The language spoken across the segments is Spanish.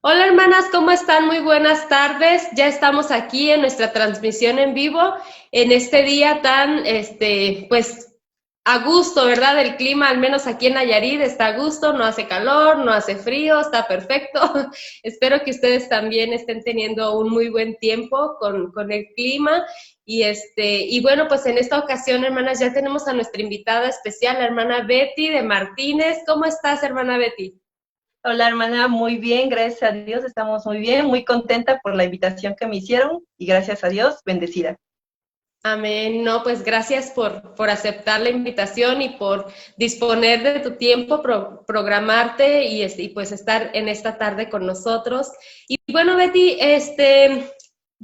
Hola hermanas, ¿cómo están? Muy buenas tardes. Ya estamos aquí en nuestra transmisión en vivo en este día tan, pues a gusto, ¿verdad? El clima, al menos aquí en Nayarit, está a gusto, no hace calor, no hace frío, está perfecto. Espero que ustedes también estén teniendo un muy buen tiempo con el clima. Y bueno, pues en esta ocasión, hermanas, ya tenemos a nuestra invitada especial, la hermana Betty de Martínez. ¿Cómo estás, hermana Betty? Hola hermana, muy bien, gracias a Dios, estamos muy bien, muy contenta por la invitación que me hicieron y gracias a Dios, bendecida. Amén. No, pues gracias por aceptar la invitación y por disponer de tu tiempo, programarte y pues estar en esta tarde con nosotros. Y bueno, Betty,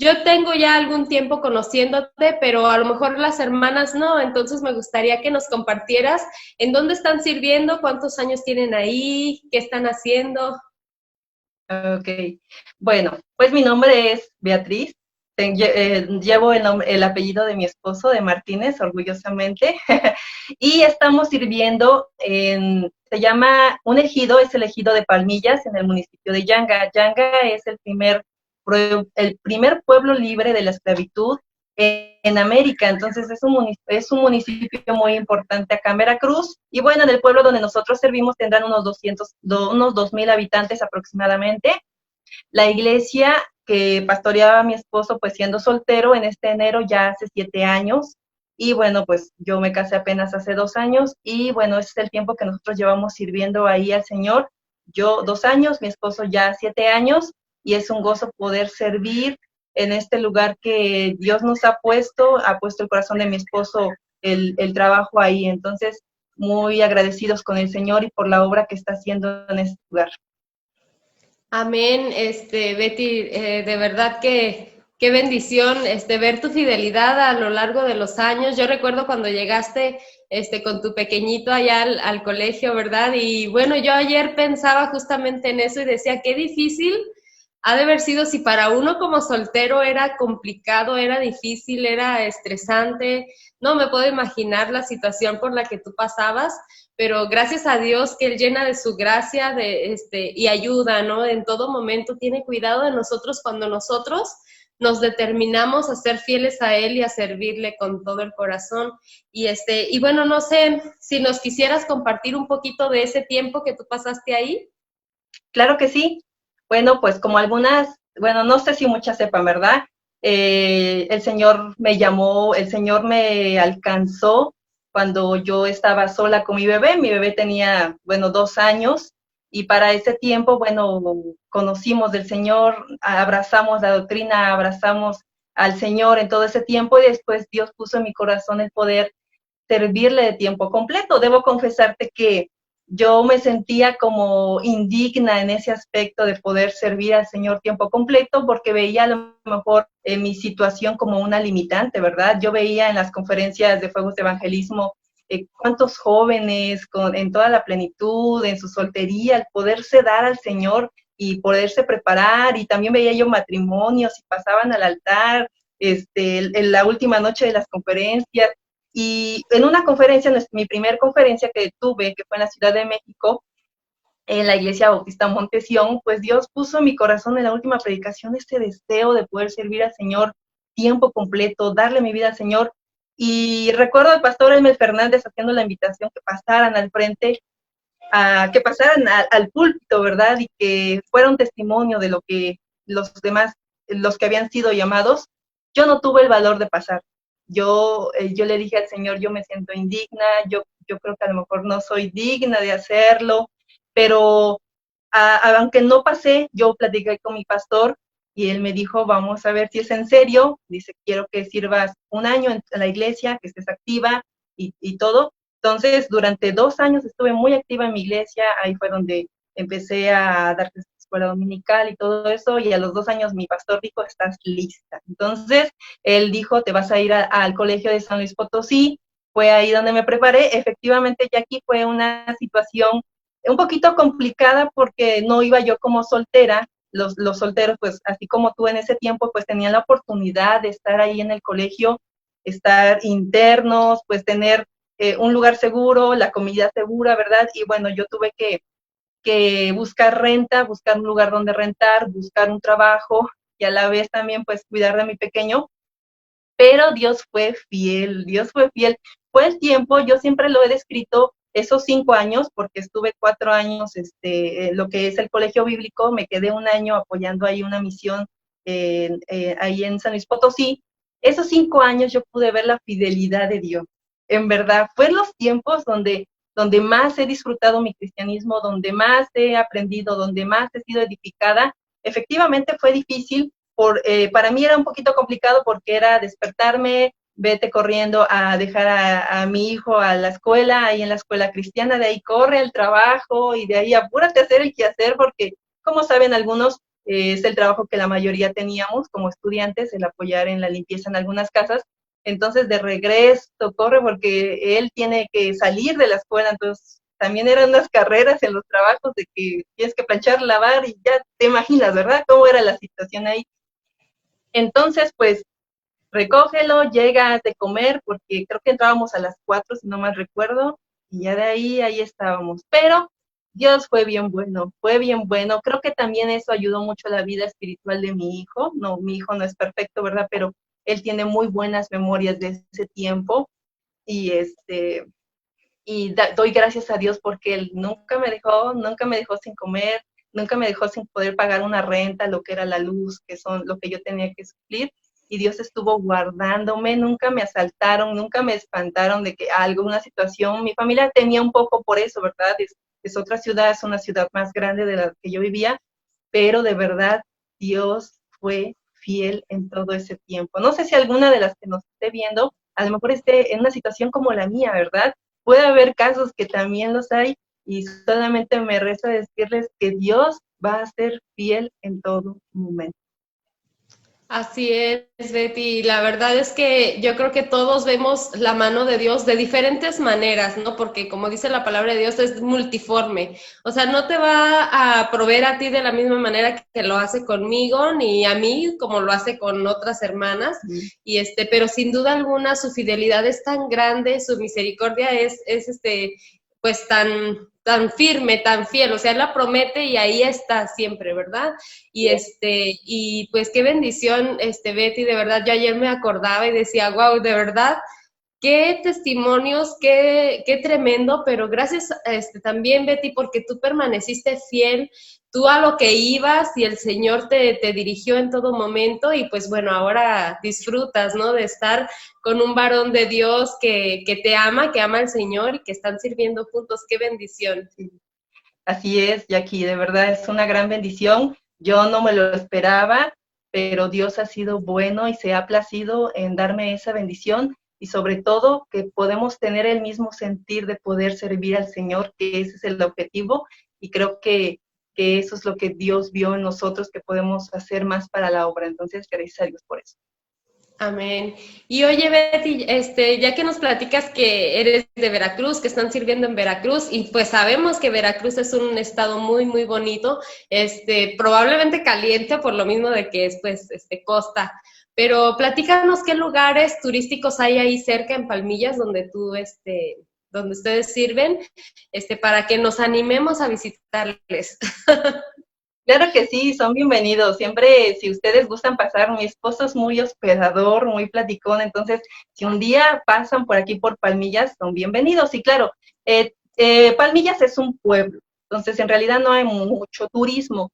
yo tengo ya algún tiempo conociéndote, pero a lo mejor las hermanas no, entonces me gustaría que nos compartieras en dónde están sirviendo, cuántos años tienen ahí, qué están haciendo. Ok, bueno, pues mi nombre es Beatriz, llevo el apellido de mi esposo, de Martínez, orgullosamente, y estamos sirviendo se llama un ejido, es el ejido de Palmillas en el municipio de Yanga. Yanga es el primer pueblo libre de la esclavitud en América, entonces es un municipio muy importante acá en Veracruz, y bueno, en el pueblo donde nosotros servimos tendrán unos 2,000 habitantes aproximadamente. La iglesia que pastoreaba mi esposo, pues siendo soltero, en este enero ya hace 7 años, y bueno, pues yo me casé apenas hace 2 años, y bueno, ese es el tiempo que nosotros llevamos sirviendo ahí al Señor. Yo 2 años, mi esposo ya 7 años, y es un gozo poder servir en este lugar que Dios nos ha puesto el corazón de mi esposo el trabajo ahí. Entonces, muy agradecidos con el Señor y por la obra que está haciendo en este lugar. Amén, Betty, de verdad que qué bendición, ver tu fidelidad a lo largo de los años. Yo recuerdo cuando llegaste, con tu pequeñito allá al colegio, ¿verdad? Y bueno, yo ayer pensaba justamente en eso y decía, qué difícil ha de haber sido si para uno como soltero era complicado, era difícil, era estresante. No me puedo imaginar la situación por la que tú pasabas, pero gracias a Dios que Él llena de su gracia y ayuda, ¿no? En todo momento tiene cuidado de nosotros cuando nosotros nos determinamos a ser fieles a Él y a servirle con todo el corazón. Y bueno, no sé si nos quisieras compartir un poquito de ese tiempo que tú pasaste ahí. Claro que sí. Bueno, pues como algunas, bueno, no sé si muchas sepan, ¿verdad? El Señor me llamó, el Señor me alcanzó cuando yo estaba sola con mi bebé. Mi bebé tenía, bueno, 2 años, y para ese tiempo, bueno, conocimos del Señor, abrazamos la doctrina, abrazamos al Señor en todo ese tiempo, y después Dios puso en mi corazón el poder servirle de tiempo completo. Debo confesarte que yo me sentía como indigna en ese aspecto de poder servir al Señor tiempo completo, porque veía a lo mejor mi situación como una limitante, ¿verdad? Yo veía en las conferencias de Fuegos de Evangelismo cuántos jóvenes en toda la plenitud, en su soltería, el poderse dar al Señor y poderse preparar, y también veía yo matrimonios y pasaban al altar en la última noche de las conferencias. Y en una conferencia, mi primer conferencia que tuve, que fue en la Ciudad de México, en la Iglesia Bautista Montesión, pues Dios puso en mi corazón en la última predicación este deseo de poder servir al Señor tiempo completo, darle mi vida al Señor. Y recuerdo al pastor Elmer Fernández haciendo la invitación que pasaran al frente, que pasaran al púlpito, ¿verdad? Y que fuera un testimonio de lo que los demás, los que habían sido llamados. Yo no tuve el valor de pasar. Yo le dije al Señor, yo me siento indigna, yo creo que a lo mejor no soy digna de hacerlo, pero aunque no pasé, yo platiqué con mi pastor y él me dijo, vamos a ver si es en serio. Dice, quiero que sirvas un año en la iglesia, que estés activa y todo. Entonces, durante 2 años estuve muy activa en mi iglesia, ahí fue donde empecé a dar escuela dominical y todo eso, y a los 2 años mi pastor dijo, estás lista. Entonces, él dijo, te vas a ir al colegio de San Luis Potosí. Fue ahí donde me preparé. Efectivamente, ya aquí fue una situación un poquito complicada porque no iba yo como soltera. Los solteros, pues así como tú en ese tiempo, pues tenían la oportunidad de estar ahí en el colegio, estar internos, pues tener un lugar seguro, la comida segura, ¿verdad? Y bueno, yo tuve que buscar renta, buscar un lugar donde rentar, buscar un trabajo y a la vez también pues cuidar de mi pequeño. Pero Dios fue fiel, Dios fue fiel. Fue el tiempo, yo siempre lo he descrito, esos 5 años, porque estuve 4 años, lo que es el colegio bíblico, me quedé un año apoyando ahí una misión ahí en San Luis Potosí. Esos 5 años yo pude ver la fidelidad de Dios. En verdad, fue los tiempos donde más he disfrutado mi cristianismo, donde más he aprendido, donde más he sido edificada. Efectivamente fue difícil, para mí era un poquito complicado porque era despertarme, vete corriendo a dejar a mi hijo a la escuela, ahí en la escuela cristiana, de ahí corre al trabajo y de ahí apúrate a hacer el quehacer porque, como saben algunos, es el trabajo que la mayoría teníamos como estudiantes, el apoyar en la limpieza en algunas casas. Entonces, de regreso, corre porque él tiene que salir de la escuela, entonces también eran unas carreras en los trabajos de que tienes que planchar, lavar y ya te imaginas, ¿verdad? Cómo era la situación ahí. Entonces, pues, recógelo, llegas de comer, porque creo que entrábamos a las 4, si no mal recuerdo, y ya de ahí estábamos. Pero Dios fue bien bueno, fue bien bueno. Creo que también eso ayudó mucho a la vida espiritual de mi hijo. No, mi hijo no es perfecto, ¿verdad? Pero él tiene muy buenas memorias de ese tiempo, y doy gracias a Dios porque Él nunca me dejó sin comer, nunca me dejó sin poder pagar una renta, lo que era la luz, que son lo que yo tenía que suplir, y Dios estuvo guardándome, nunca me asaltaron, nunca me espantaron de que algo, una situación, mi familia tenía un poco por eso, ¿verdad? Es otra ciudad, es una ciudad más grande de la que yo vivía, pero de verdad Dios fue fiel en todo ese tiempo. No sé si alguna de las que nos esté viendo, a lo mejor esté en una situación como la mía, ¿verdad? Puede haber casos que también los hay y solamente me resta decirles que Dios va a ser fiel en todo momento. Así es, Betty. La verdad es que yo creo que todos vemos la mano de Dios de diferentes maneras, ¿no? Porque como dice la palabra de Dios, es multiforme. O sea, no te va a proveer a ti de la misma manera que lo hace conmigo, ni a mí, como lo hace con otras hermanas. Pero sin duda alguna su fidelidad es tan grande, su misericordia es pues tan firme, tan fiel, o sea, él la promete y ahí está siempre, ¿verdad? Y pues qué bendición, Betty, de verdad, yo ayer me acordaba y decía, wow, de verdad, qué testimonios, qué tremendo, pero gracias también, Betty, porque tú permaneciste fiel, tú a lo que ibas y el Señor te dirigió en todo momento y pues bueno, ahora disfrutas, ¿no? De estar con un varón de Dios que te ama, que ama al Señor y que están sirviendo juntos. ¡Qué bendición! Así es, Jackie, de verdad es una gran bendición. Yo no me lo esperaba, pero Dios ha sido bueno y se ha placido en darme esa bendición y sobre todo que podemos tener el mismo sentir de poder servir al Señor, que ese es el objetivo y creo que eso es lo que Dios vio en nosotros, que podemos hacer más para la obra. Entonces, gracias a Dios por eso. Amén. Y oye, Betty, ya que nos platicas que eres de Veracruz, que están sirviendo en Veracruz, y pues sabemos que Veracruz es un estado muy, muy bonito, probablemente caliente por lo mismo de que es, pues, costa. Pero platícanos qué lugares turísticos hay ahí cerca en Palmillas donde donde ustedes sirven, para que nos animemos a visitarles. Claro que sí, son bienvenidos. Siempre, si ustedes gustan pasar, mi esposo es muy hospedador, muy platicón, entonces, si un día pasan por aquí por Palmillas, son bienvenidos. Y claro, Palmillas es un pueblo, entonces en realidad no hay mucho turismo.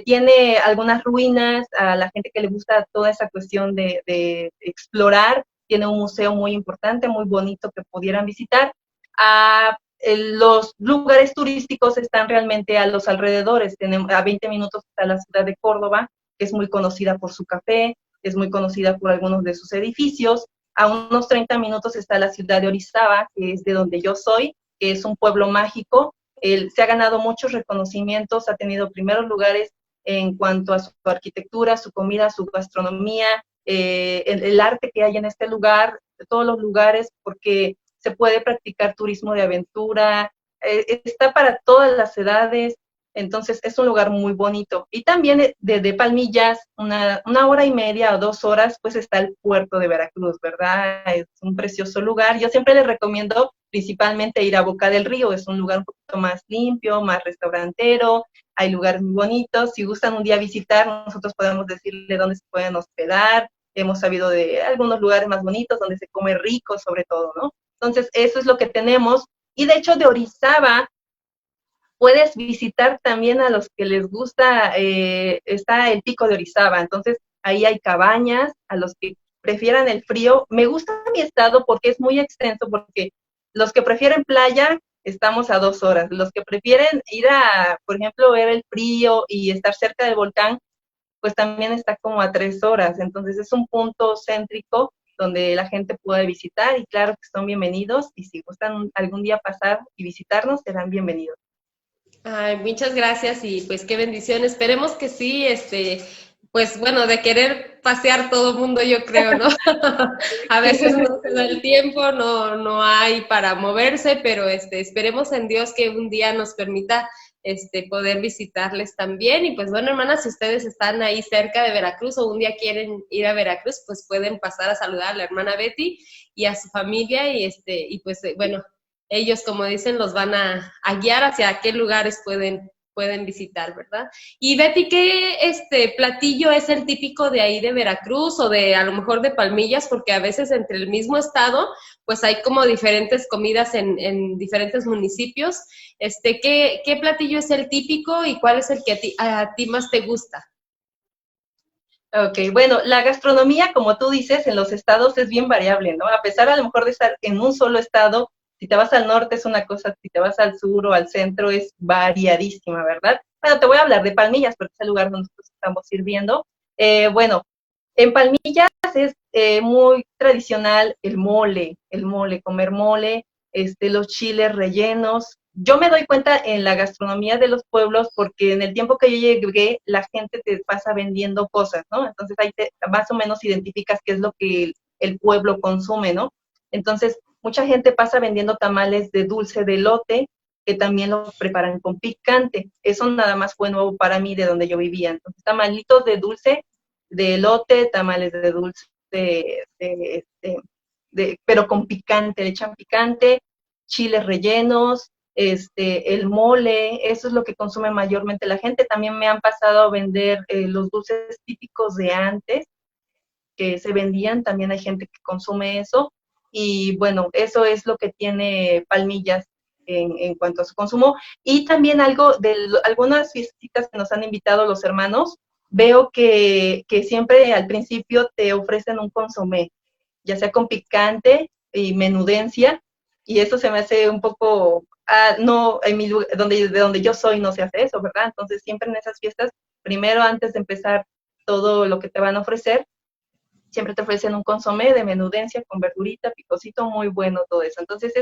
Tiene algunas ruinas, a la gente que le gusta toda esa cuestión de explorar, tiene un museo muy importante, muy bonito que pudieran visitar. Los lugares turísticos están realmente a los alrededores. A 20 minutos está la ciudad de Córdoba, que es muy conocida por su café, es muy conocida por algunos de sus edificios. A unos 30 minutos está la ciudad de Orizaba, que es de donde yo soy, que es un pueblo mágico. Se ha ganado muchos reconocimientos, ha tenido primeros lugares en cuanto a su arquitectura, su comida, su gastronomía, el arte que hay en este lugar, todos los lugares, porque se puede practicar turismo de aventura, está para todas las edades, Entonces es un lugar muy bonito. Y también de Palmillas, una hora y media o 2 horas, pues está el puerto de Veracruz, ¿verdad? Es un precioso lugar. Yo siempre les recomiendo principalmente ir a Boca del Río. Es un lugar un poquito más limpio, más restaurantero. Hay lugares muy bonitos. Si gustan un día visitar, nosotros podemos decirle dónde se pueden hospedar. Hemos sabido de algunos lugares más bonitos donde se come rico, sobre todo, ¿no? Entonces, eso es lo que tenemos. Y de hecho, de Orizaba, puedes visitar también a los que les gusta, está el Pico de Orizaba, entonces ahí hay cabañas, a los que prefieran el frío. Me gusta mi estado porque es muy extenso, porque los que prefieren playa, estamos a 2 horas. Los que prefieren ir a, por ejemplo, ver el frío y estar cerca del volcán, pues también está como a 3 horas. Entonces es un punto céntrico donde la gente puede visitar y claro que son bienvenidos y si gustan algún día pasar y visitarnos, serán bienvenidos. Ay, muchas gracias y pues qué bendición. Esperemos que sí, pues bueno, de querer pasear todo el mundo, yo creo, ¿no? A veces no se da el tiempo, no hay para moverse, pero esperemos en Dios que un día nos permita poder visitarles también. Y pues bueno, hermanas, si ustedes están ahí cerca de Veracruz o un día quieren ir a Veracruz, pues pueden pasar a saludar a la hermana Betty y a su familia y pues bueno, ellos, como dicen, los van a guiar hacia qué lugares pueden visitar, ¿verdad? Y Betty, ¿qué platillo es el típico de ahí de Veracruz o de a lo mejor de Palmillas? Porque a veces entre el mismo estado, pues hay como diferentes comidas en diferentes municipios. ¿Qué platillo es el típico y cuál es el que a ti más te gusta? Ok, bueno, la gastronomía, como tú dices, en los estados es bien variable, ¿no? A pesar a lo mejor de estar en un solo estado, si te vas al norte es una cosa, si te vas al sur o al centro es variadísima, ¿verdad? Bueno, te voy a hablar de Palmillas, porque es el lugar donde nosotros estamos sirviendo. Bueno, en Palmillas es muy tradicional el mole, comer mole, los chiles rellenos. Yo me doy cuenta en la gastronomía de los pueblos porque en el tiempo que yo llegué, la gente te pasa vendiendo cosas, ¿no? Entonces ahí más o menos identificas qué es lo que el pueblo consume, ¿no? Entonces, mucha gente pasa vendiendo tamales de dulce de elote, que también lo preparan con picante. Eso nada más fue nuevo para mí de donde yo vivía. Entonces, tamalitos de dulce de elote, tamales de dulce, pero con picante, le echan picante, chiles rellenos, el mole, eso es lo que consume mayormente la gente. También me han pasado a vender los dulces típicos de antes, que se vendían, también hay gente que consume eso, y bueno, eso es lo que tiene Palmillas en cuanto a su consumo. Y también algo de algunas fiestitas que nos han invitado los hermanos, veo que siempre al principio te ofrecen un consomé, ya sea con picante y menudencia, y eso se me hace un poco, no, en mi lugar, de donde yo soy no se hace eso, ¿verdad? Entonces siempre en esas fiestas, primero antes de empezar todo lo que te van a ofrecer, siempre te ofrecen un consomé de menudencia con verdurita, picosito, muy bueno todo eso. Entonces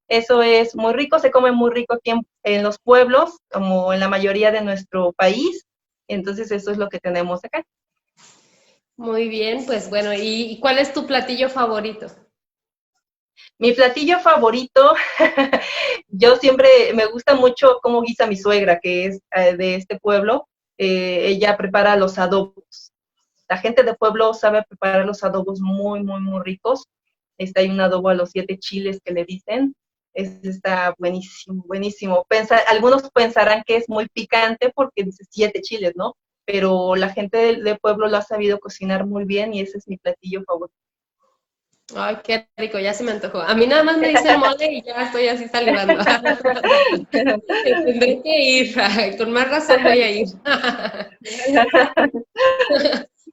eso es muy rico, se come muy rico aquí en los pueblos, como en la mayoría de nuestro país. Entonces eso es lo que tenemos acá. Muy bien, pues bueno, ¿y cuál es tu platillo favorito? Mi platillo favorito, yo siempre me gusta mucho cómo guisa mi suegra, que es de este pueblo. Ella prepara los adobos. La gente de pueblo sabe preparar los adobos muy, muy, muy ricos. Hay un adobo a los 7 chiles que le dicen. Está buenísimo, buenísimo. Algunos pensarán que es muy picante porque dice 7 chiles, ¿no? Pero la gente de pueblo lo ha sabido cocinar muy bien y ese es mi platillo favorito. Ay, qué rico, ya se me antojó. A mí nada más me dicen mole y ya estoy así salivando. Tendré que ir, con más razón voy a ir.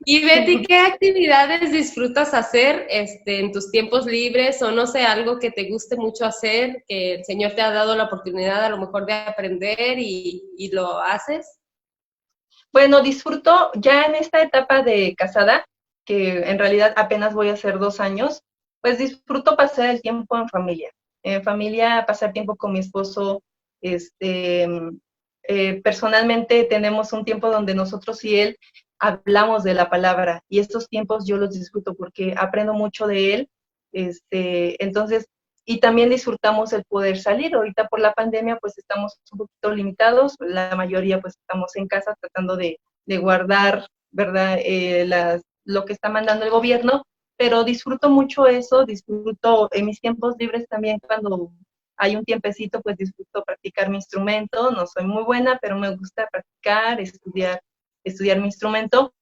Y Betty, ¿qué actividades disfrutas hacer en tus tiempos libres o no sé, algo que te guste mucho hacer, que el Señor te ha dado la oportunidad a lo mejor de aprender y lo haces? Bueno, disfruto ya en esta etapa de casada, que en realidad apenas voy a hacer 2 años, pues disfruto pasar el tiempo en familia. En familia, pasar tiempo con mi esposo. Este, Personalmente tenemos un tiempo donde nosotros y él hablamos de la palabra y estos tiempos yo los disfruto porque aprendo mucho de él. Entonces, y también disfrutamos el poder salir. Ahorita por la pandemia pues estamos un poquito limitados, la mayoría pues estamos en casa tratando de guardar, ¿verdad? Lo que está mandando el gobierno, pero disfruto mucho eso, disfruto en mis tiempos libres también cuando hay un tiempecito, pues disfruto practicar mi instrumento. No soy muy buena, pero me gusta practicar, estudiar mi instrumento.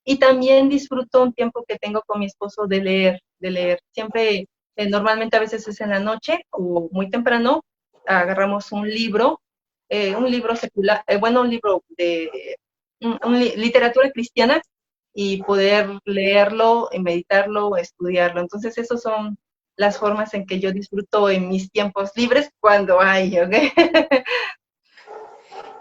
Y también disfruto un tiempo que tengo con mi esposo de leer. Siempre, normalmente a veces es en la noche o muy temprano, agarramos un libro secular, bueno, un libro de literatura cristiana, y poder leerlo, meditarlo, estudiarlo. Entonces, esas son las formas en que yo disfruto en mis tiempos libres cuando hay, ¿ok?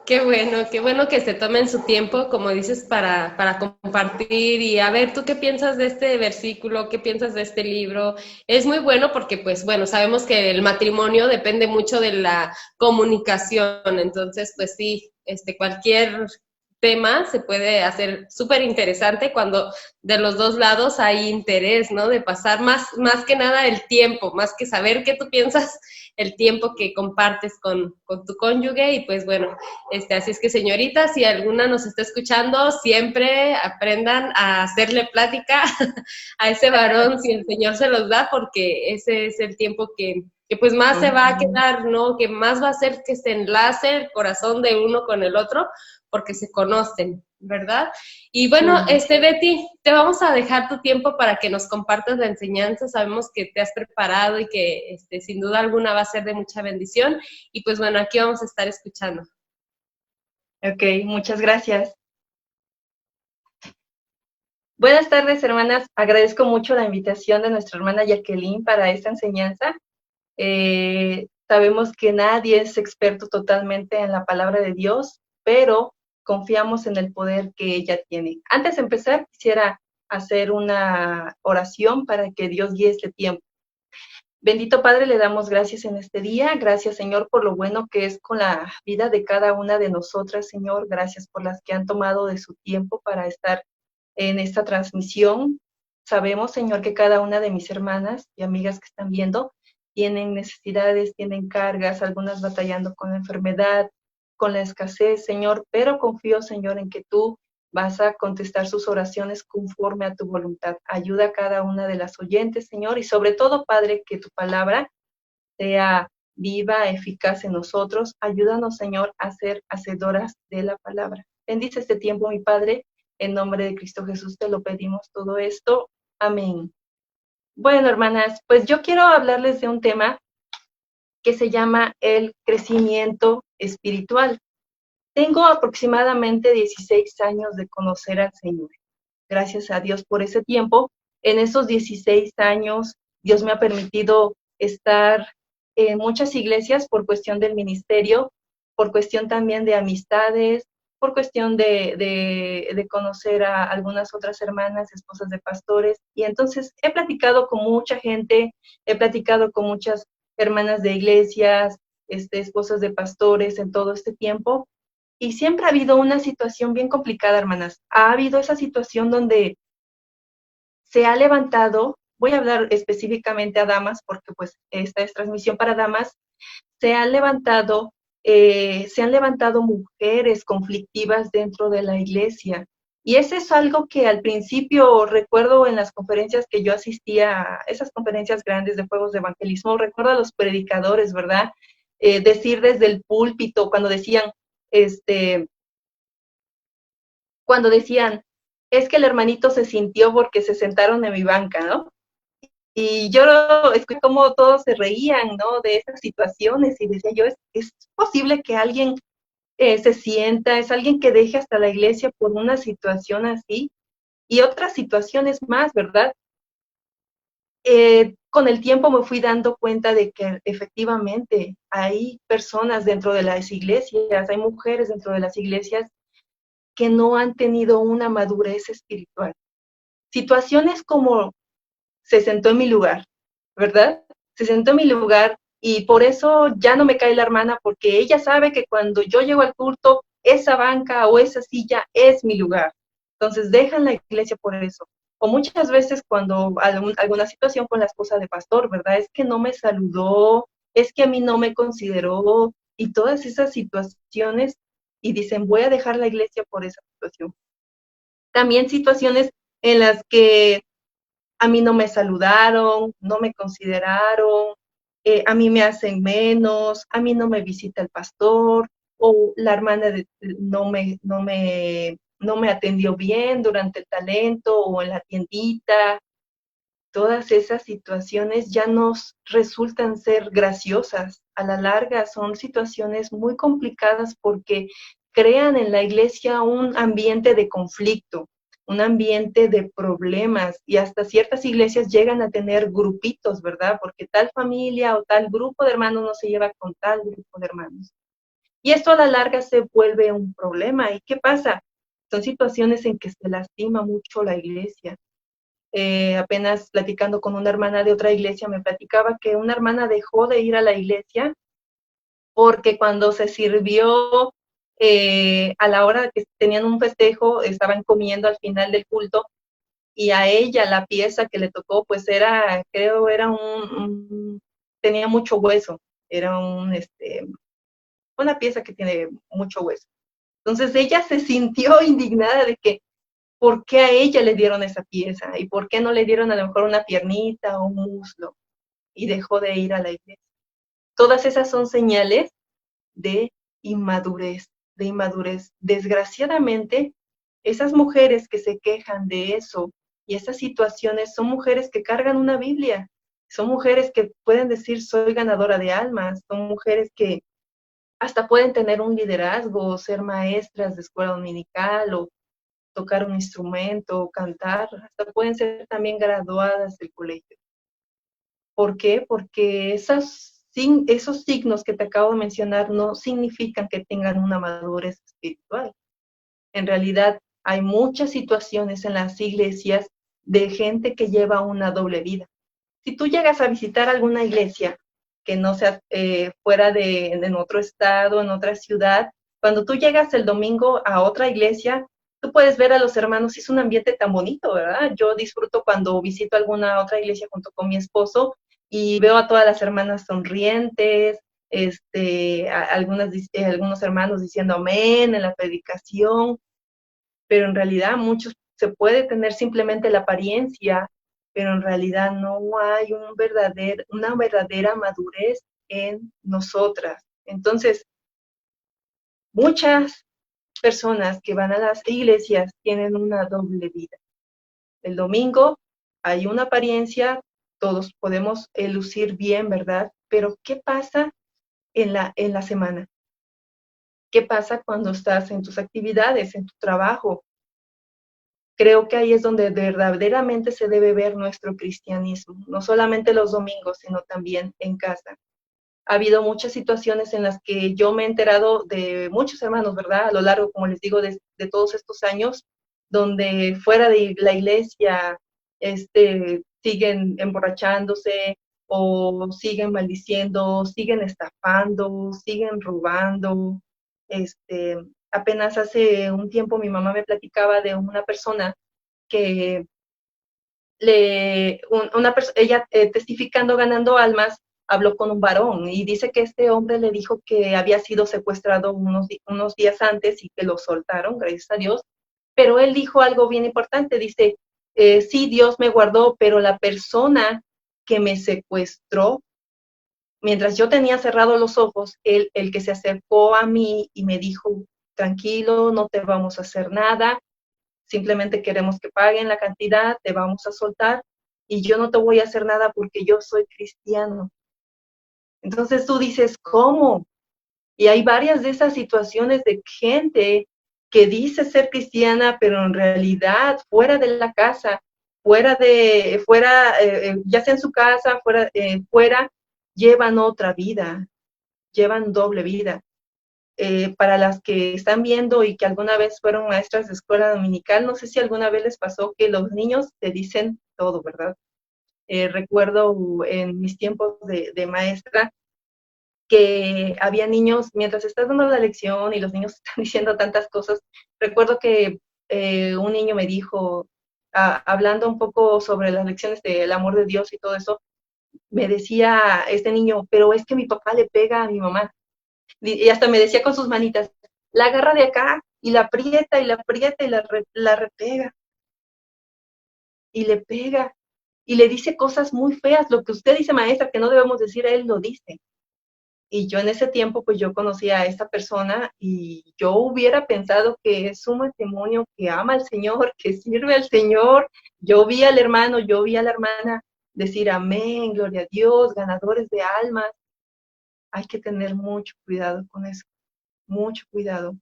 Qué bueno que se tomen su tiempo, como dices, para compartir y a ver, ¿tú qué piensas de este versículo? ¿Qué piensas de este libro? Es muy bueno porque, pues, bueno, sabemos que el matrimonio depende mucho de la comunicación, entonces, pues sí, cualquier tema se puede hacer súper interesante cuando de los dos lados hay interés, ¿no? De pasar más que nada el tiempo, más que saber qué tú piensas, el tiempo que compartes con tu cónyuge y pues bueno, así es que señoritas, si alguna nos está escuchando, siempre aprendan a hacerle plática a ese varón si el Señor se los da, porque ese es el tiempo que pues más se va a quedar, ¿no? Que más va a hacer que se enlace el corazón de uno con el otro, porque se conocen, ¿verdad? Y bueno, Betty, te vamos a dejar tu tiempo para que nos compartas la enseñanza. Sabemos que te has preparado y que sin duda alguna va a ser de mucha bendición. Y pues bueno, aquí vamos a estar escuchando. Ok, muchas gracias. Buenas tardes, hermanas. Agradezco mucho la invitación de nuestra hermana Jacqueline para esta enseñanza. Sabemos que nadie es experto totalmente en la palabra de Dios, pero confiamos en el poder que ella tiene. Antes de empezar, quisiera hacer una oración para que Dios guíe este tiempo. Bendito Padre, le damos gracias en este día. Gracias, Señor, por lo bueno que es con la vida de cada una de nosotras, Señor. Gracias por las que han tomado de su tiempo para estar en esta transmisión. Sabemos, Señor, que cada una de mis hermanas y amigas que están viendo tienen necesidades, tienen cargas, algunas batallando con la enfermedad, con la escasez, Señor, pero confío, Señor, en que tú vas a contestar sus oraciones conforme a tu voluntad. Ayuda a cada una de las oyentes, Señor, y sobre todo, Padre, que tu palabra sea viva, eficaz en nosotros. Ayúdanos, Señor, a ser hacedoras de la palabra. Bendice este tiempo, mi Padre. En nombre de Cristo Jesús te lo pedimos todo esto. Amén. Bueno, hermanas, pues yo quiero hablarles de un tema que se llama el crecimiento espiritual. Tengo aproximadamente 16 años de conocer al Señor. Gracias a Dios por ese tiempo. En esos 16 años, Dios me ha permitido estar en muchas iglesias por cuestión del ministerio, por cuestión también de amistades, por cuestión de conocer a algunas otras hermanas, esposas de pastores. Y entonces he platicado con mucha gente, he platicado con muchas hermanas de iglesias, esposas de pastores en todo este tiempo. Y siempre ha habido una situación bien complicada, hermanas. Ha habido esa situación donde se ha levantado, voy a hablar específicamente a damas, porque pues esta es transmisión para damas, se han levantado mujeres conflictivas dentro de la iglesia. Y eso es algo que al principio recuerdo en las conferencias que yo asistía, a esas conferencias grandes de fuegos de evangelismo, recuerdo a los predicadores, ¿verdad? Decir desde el púlpito, cuando decían, es que el hermanito se sintió porque se sentaron en mi banca, ¿no? Y yo escuché cómo todos se reían, ¿no? De esas situaciones y decía yo, ¿es posible que alguien se sienta, es alguien que deje hasta la iglesia por una situación así? Y otras situaciones más, ¿verdad? Con el tiempo me fui dando cuenta de que efectivamente hay personas dentro de las iglesias, hay mujeres dentro de las iglesias que no han tenido una madurez espiritual. Situaciones como se sentó en mi lugar, ¿verdad? Se sentó en mi lugar y por eso ya no me cae la hermana, porque ella sabe que cuando yo llego al culto, esa banca o esa silla es mi lugar. Entonces dejan la iglesia por eso. O muchas veces cuando alguna situación con la esposa de pastor, ¿verdad? Es que no me saludó, es que a mí no me consideró, y todas esas situaciones, y dicen, voy a dejar la iglesia por esa situación. También situaciones en las que a mí no me saludaron, no me consideraron, a mí me hacen menos, a mí no me visita el pastor, o la hermana no me atendió bien durante el talento o en la tiendita. Todas esas situaciones ya nos resultan ser graciosas. A la larga son situaciones muy complicadas porque crean en la iglesia un ambiente de conflicto, un ambiente de problemas, y hasta ciertas iglesias llegan a tener grupitos, ¿verdad? Porque tal familia o tal grupo de hermanos no se lleva con tal grupo de hermanos. Y esto a la larga se vuelve un problema. ¿Y qué pasa? Son situaciones en que se lastima mucho la iglesia. Apenas platicando con una hermana de otra iglesia, me platicaba que una hermana dejó de ir a la iglesia porque cuando se sirvió, a la hora que tenían un festejo, estaban comiendo al final del culto, y a ella la pieza que le tocó, pues era, creo, tenía mucho hueso, era una pieza que tiene mucho hueso. Entonces ella se sintió indignada de que por qué a ella le dieron esa pieza y por qué no le dieron a lo mejor una piernita o un muslo, y dejó de ir a la iglesia. Todas esas son señales de inmadurez, de inmadurez. Desgraciadamente, esas mujeres que se quejan de eso y esas situaciones son mujeres que cargan una Biblia, son mujeres que pueden decir soy ganadora de almas, son mujeres que hasta pueden tener un liderazgo, ser maestras de escuela dominical o tocar un instrumento, cantar, hasta pueden ser también graduadas del colegio. ¿Por qué? Porque esos signos que te acabo de mencionar no significan que tengan una madurez espiritual. En realidad, hay muchas situaciones en las iglesias de gente que lleva una doble vida. Si tú llegas a visitar alguna iglesia que no sea fuera en otro estado, en otra ciudad, cuando tú llegas el domingo a otra iglesia, tú puedes ver a los hermanos, y es un ambiente tan bonito, ¿verdad? Yo disfruto cuando visito alguna otra iglesia junto con mi esposo y veo a todas las hermanas sonrientes, algunos hermanos diciendo amén en la predicación, pero en realidad muchos se puede tener simplemente la apariencia, pero en realidad no hay una verdadera madurez en nosotras. Entonces, muchas personas que van a las iglesias tienen una doble vida. El domingo hay una apariencia, todos podemos lucir bien, ¿verdad? Pero ¿qué pasa en la semana? ¿Qué pasa cuando estás en tus actividades, en tu trabajo? Creo que ahí es donde verdaderamente se debe ver nuestro cristianismo, no solamente los domingos, sino también en casa. Ha habido muchas situaciones en las que yo me he enterado de muchos hermanos, ¿verdad? A lo largo, como les digo, de todos estos años, donde fuera de la iglesia siguen emborrachándose o siguen maldiciendo, siguen estafando, siguen robando. Este, Apenas hace un tiempo mi mamá me platicaba de una persona que ella testificando, ganando almas, habló con un varón y dice que este hombre le dijo que había sido secuestrado unos días antes y que lo soltaron, gracias a Dios, pero él dijo algo bien importante, dice, sí, Dios me guardó, pero la persona que me secuestró, mientras yo tenía cerrados los ojos, el que se acercó a mí y me dijo, tranquilo, no te vamos a hacer nada, simplemente queremos que paguen la cantidad, te vamos a soltar y yo no te voy a hacer nada porque yo soy cristiano. Entonces tú dices, ¿cómo? Y hay varias de esas situaciones de gente que dice ser cristiana, pero en realidad fuera de la casa, ya sea en su casa, fuera, llevan otra vida, llevan doble vida. Para las que están viendo y que alguna vez fueron maestras de escuela dominical, no sé si alguna vez les pasó que los niños te dicen todo, ¿verdad? Recuerdo en mis tiempos de maestra que había niños, mientras estás dando la lección y los niños están diciendo tantas cosas, recuerdo que un niño me dijo, hablando un poco sobre las lecciones del amor de Dios y todo eso, me decía este niño, pero es que mi papá le pega a mi mamá. Y hasta me decía con sus manitas, la agarra de acá y la aprieta y la aprieta y la repega y le pega y le dice cosas muy feas. Lo que usted dice, maestra, que no debemos decir, él lo dice. Y yo en ese tiempo, pues yo conocí a esta persona y yo hubiera pensado que es un matrimonio que ama al Señor, que sirve al Señor. Yo vi al hermano, yo vi a la hermana decir amén, gloria a Dios, ganadores de almas. Hay que tener mucho cuidado con eso, mucho cuidado.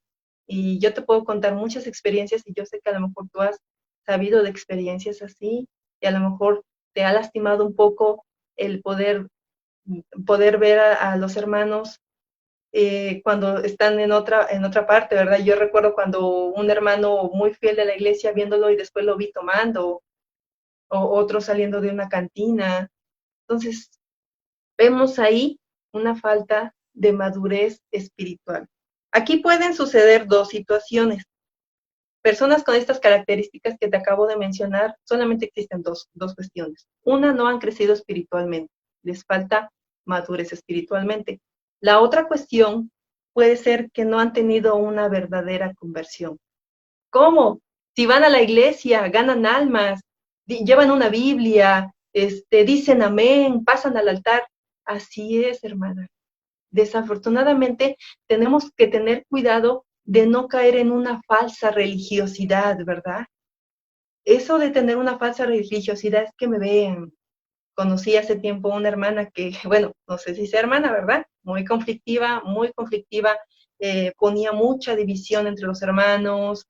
Y yo te puedo contar muchas experiencias y yo sé que a lo mejor tú has sabido de experiencias así y a lo mejor te ha lastimado un poco el poder ver a los hermanos cuando están en otra parte, ¿verdad? Yo recuerdo cuando un hermano muy fiel de la iglesia viéndolo y después lo vi tomando, o otro saliendo de una cantina. Entonces, vemos ahí una falta de madurez espiritual. Aquí pueden suceder dos situaciones. Personas con estas características que te acabo de mencionar, solamente existen dos cuestiones. Una, no han crecido espiritualmente, les falta madurez espiritualmente. La otra cuestión puede ser que no han tenido una verdadera conversión. ¿Cómo? Si van a la iglesia, ganan almas, llevan una Biblia, dicen amén, pasan al altar. Así es, hermana. Desafortunadamente, tenemos que tener cuidado de no caer en una falsa religiosidad, ¿verdad? Eso de tener una falsa religiosidad es que me vean. Conocí hace tiempo una hermana que, bueno, no sé si sea hermana, ¿verdad? Muy conflictiva, ponía mucha división entre los hermanos,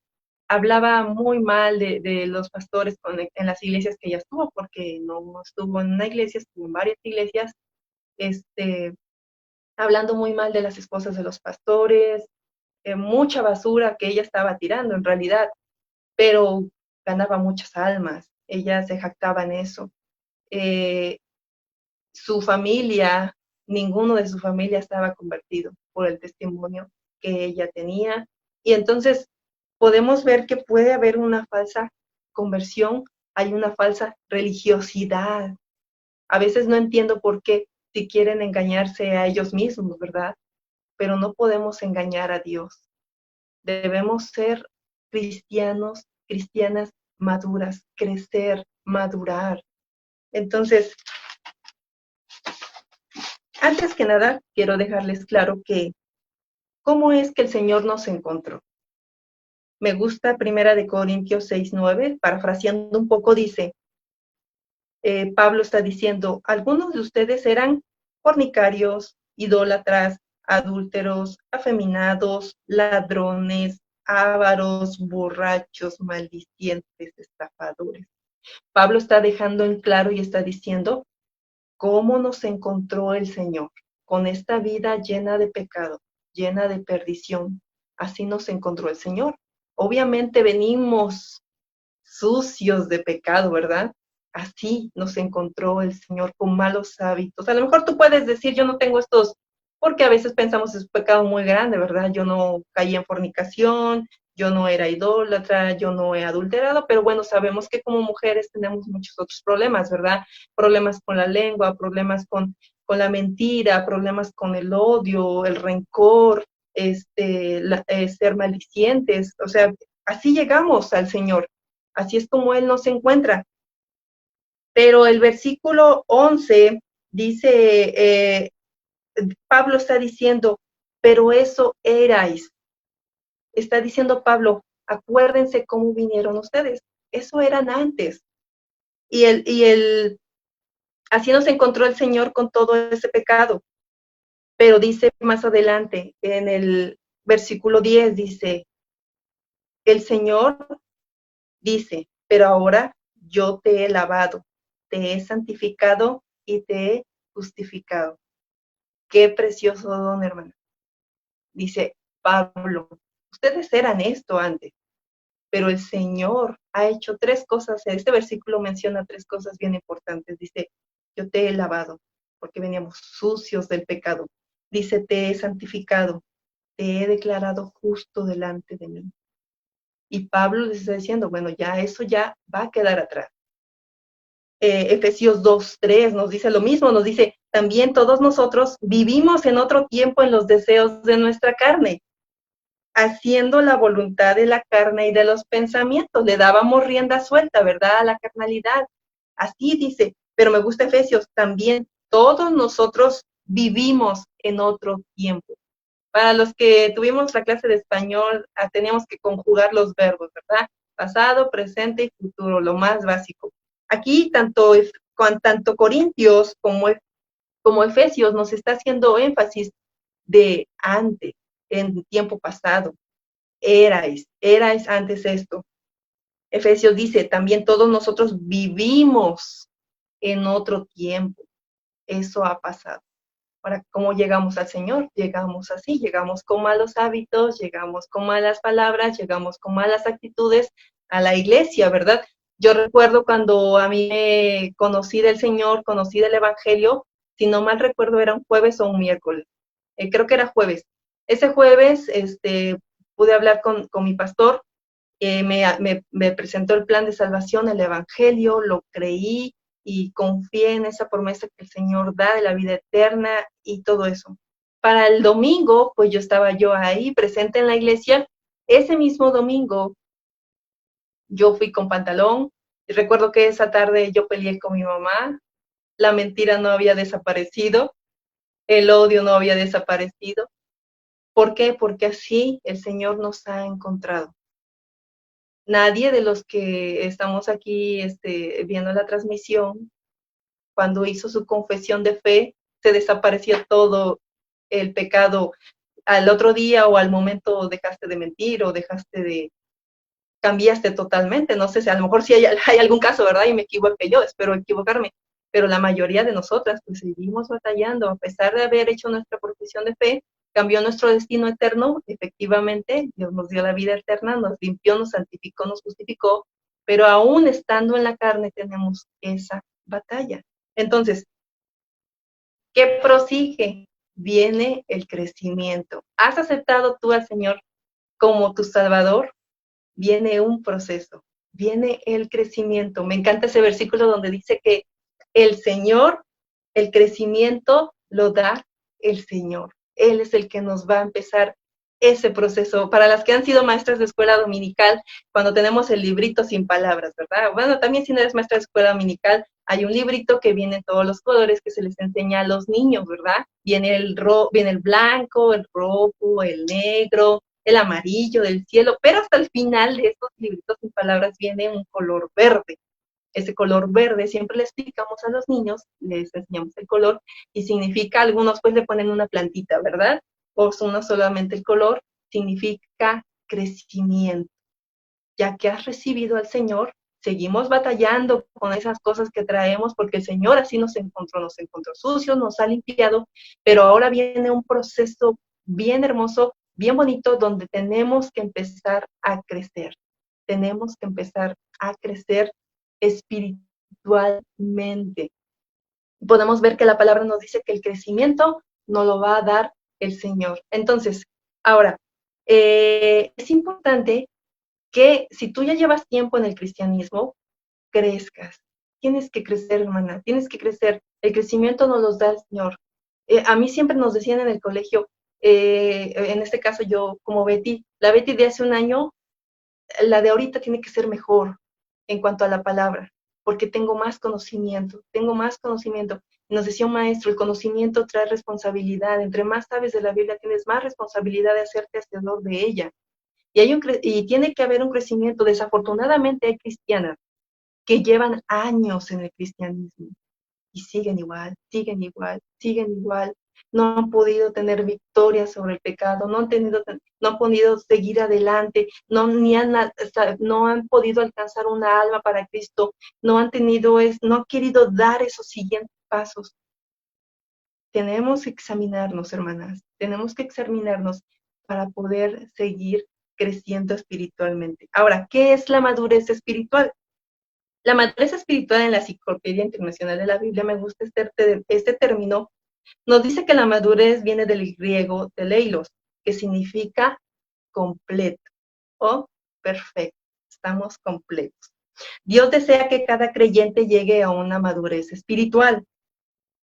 hablaba muy mal de los pastores en las iglesias que ella estuvo, porque no estuvo en una iglesia, estuvo en varias iglesias, este, hablando muy mal de las esposas de los pastores, mucha basura que ella estaba tirando en realidad, pero ganaba muchas almas, ella se jactaba en eso. Eh, su familia, ninguno de su familia estaba convertido por el testimonio que ella tenía. Y entonces podemos ver que puede haber una falsa conversión, hay una falsa religiosidad. A veces no entiendo por qué, si quieren engañarse a ellos mismos, ¿verdad? Pero no podemos engañar a Dios. Debemos ser cristianos, cristianas maduras, crecer, madurar. Entonces, antes que nada, quiero dejarles claro que cómo es que el Señor nos encontró. Me gusta Primera de Corintios 6:9, parafraseando un poco, dice, Pablo está diciendo, algunos de ustedes eran fornicarios, idólatras, adúlteros, afeminados, ladrones, ávaros, borrachos, maldicientes, estafadores. Pablo está dejando en claro y está diciendo cómo nos encontró el Señor, con esta vida llena de pecado, llena de perdición. Así nos encontró el Señor. Obviamente venimos sucios de pecado, ¿verdad? Así nos encontró el Señor con malos hábitos. A lo mejor tú puedes decir, yo no tengo estos, porque a veces pensamos es un pecado muy grande, ¿verdad? Yo no caí en fornicación, yo no era idólatra, yo no he adulterado, pero bueno, sabemos que como mujeres tenemos muchos otros problemas, ¿verdad? Problemas con la lengua, problemas con la mentira, problemas con el odio, el rencor, ser malicientes, o sea, así llegamos al Señor. Así es como Él nos encuentra. Pero el versículo 11 dice, Pablo está diciendo, pero eso erais. Está diciendo Pablo, acuérdense cómo vinieron ustedes. Eso eran antes. Así nos encontró el Señor con todo ese pecado. Pero dice más adelante, en el versículo 10, dice, el Señor dice, pero ahora yo te he lavado, te he santificado y te he justificado. Qué precioso don, hermano. Dice Pablo, ustedes eran esto antes, pero el Señor ha hecho tres cosas. Este versículo menciona tres cosas bien importantes. Dice, yo te he lavado, porque veníamos sucios del pecado. Dice, te he santificado, te he declarado justo delante de mí. Y Pablo les está diciendo, bueno, ya eso ya va a quedar atrás. Efesios 2:3 nos dice lo mismo, nos dice, también todos nosotros vivimos en otro tiempo en los deseos de nuestra carne, haciendo la voluntad de la carne y de los pensamientos. Le dábamos rienda suelta, ¿verdad? A la carnalidad. Así dice, pero me gusta Efesios, también todos nosotros vivimos en otro tiempo. Para los que tuvimos la clase de español, teníamos que conjugar los verbos, ¿verdad? Pasado, presente y futuro, lo más básico. Aquí, tanto Corintios como Efesios nos está haciendo énfasis de antes, en tiempo pasado. Erais antes esto. Efesios dice, también todos nosotros vivimos en otro tiempo. Eso ha pasado. Ahora, ¿cómo llegamos al Señor? Llegamos así, llegamos con malos hábitos, llegamos con malas palabras, llegamos con malas actitudes a la iglesia, ¿verdad? Yo recuerdo cuando a mí me conocí del Señor, conocí del Evangelio, si no mal recuerdo era un jueves o un miércoles, creo que era jueves. Ese jueves pude hablar con mi pastor, me presentó el plan de salvación, el Evangelio, lo creí, y confié en esa promesa que el Señor da de la vida eterna y todo eso. Para el domingo, pues estaba yo ahí presente en la iglesia. Ese mismo domingo yo fui con pantalón. Y recuerdo que esa tarde yo peleé con mi mamá. La mentira no había desaparecido. El odio no había desaparecido. ¿Por qué? Porque así el Señor nos ha encontrado. Nadie de los que estamos aquí viendo la transmisión, cuando hizo su confesión de fe, se desapareció todo el pecado. Al otro día o al momento dejaste de mentir o cambiaste totalmente. No sé si a lo mejor sí hay algún caso, ¿verdad? Y me equivoqué yo, espero equivocarme. Pero la mayoría de nosotras pues seguimos batallando. A pesar de haber hecho nuestra profesión de fe, cambió nuestro destino eterno. Efectivamente, Dios nos dio la vida eterna, nos limpió, nos santificó, nos justificó, pero aún estando en la carne tenemos esa batalla. Entonces, ¿qué prosigue? Viene el crecimiento. ¿Has aceptado tú al Señor como tu Salvador? Viene un proceso, viene el crecimiento. Me encanta ese versículo donde dice que el Señor, el crecimiento lo da el Señor. Él es el que nos va a empezar ese proceso. Para las que han sido maestras de escuela dominical, cuando tenemos el librito sin palabras, ¿verdad? Bueno, también si no eres maestra de escuela dominical, hay un librito que viene en todos los colores que se les enseña a los niños, ¿verdad? Viene el blanco, el rojo, el negro, el amarillo del cielo, pero hasta el final de estos libritos sin palabras viene un color verde. Ese color verde siempre le explicamos a los niños, les enseñamos el color y significa, algunos pues le ponen una plantita, ¿verdad? O uno solamente el color, significa crecimiento. Ya que has recibido al Señor, seguimos batallando con esas cosas que traemos porque el Señor así nos encontró sucios, nos ha limpiado, pero ahora viene un proceso bien hermoso, bien bonito, donde tenemos que empezar a crecer. Tenemos que empezar a crecer espiritualmente. Podemos ver que la palabra nos dice que el crecimiento nos lo va a dar el Señor. Entonces, ahora, es importante que si tú ya llevas tiempo en el cristianismo, crezcas. Tienes que crecer, hermana, tienes que crecer. El crecimiento nos lo da el Señor. A mí siempre nos decían en el colegio, en este caso yo como Betty, la Betty de hace un año, la de ahorita tiene que ser mejor en cuanto a la palabra, porque tengo más conocimiento, tengo más conocimiento. Nos decía un maestro, el conocimiento trae responsabilidad. Entre más sabes de la Biblia, tienes más responsabilidad de hacerte hacedor de ella. Y tiene que haber un crecimiento. Desafortunadamente hay cristianas que llevan años en el cristianismo y siguen igual, siguen igual, siguen igual. No han podido tener victoria sobre el pecado, no han podido seguir adelante, no han podido alcanzar una alma para Cristo, no han querido dar esos siguientes pasos. Tenemos que examinarnos, hermanas, tenemos que examinarnos para poder seguir creciendo espiritualmente. Ahora, ¿qué es la madurez espiritual? La madurez espiritual en la Enciclopedia Internacional de la Biblia, me gusta este término, nos dice que la madurez viene del griego teleios, que significa completo o perfectos, estamos completos. Dios desea que cada creyente llegue a una madurez espiritual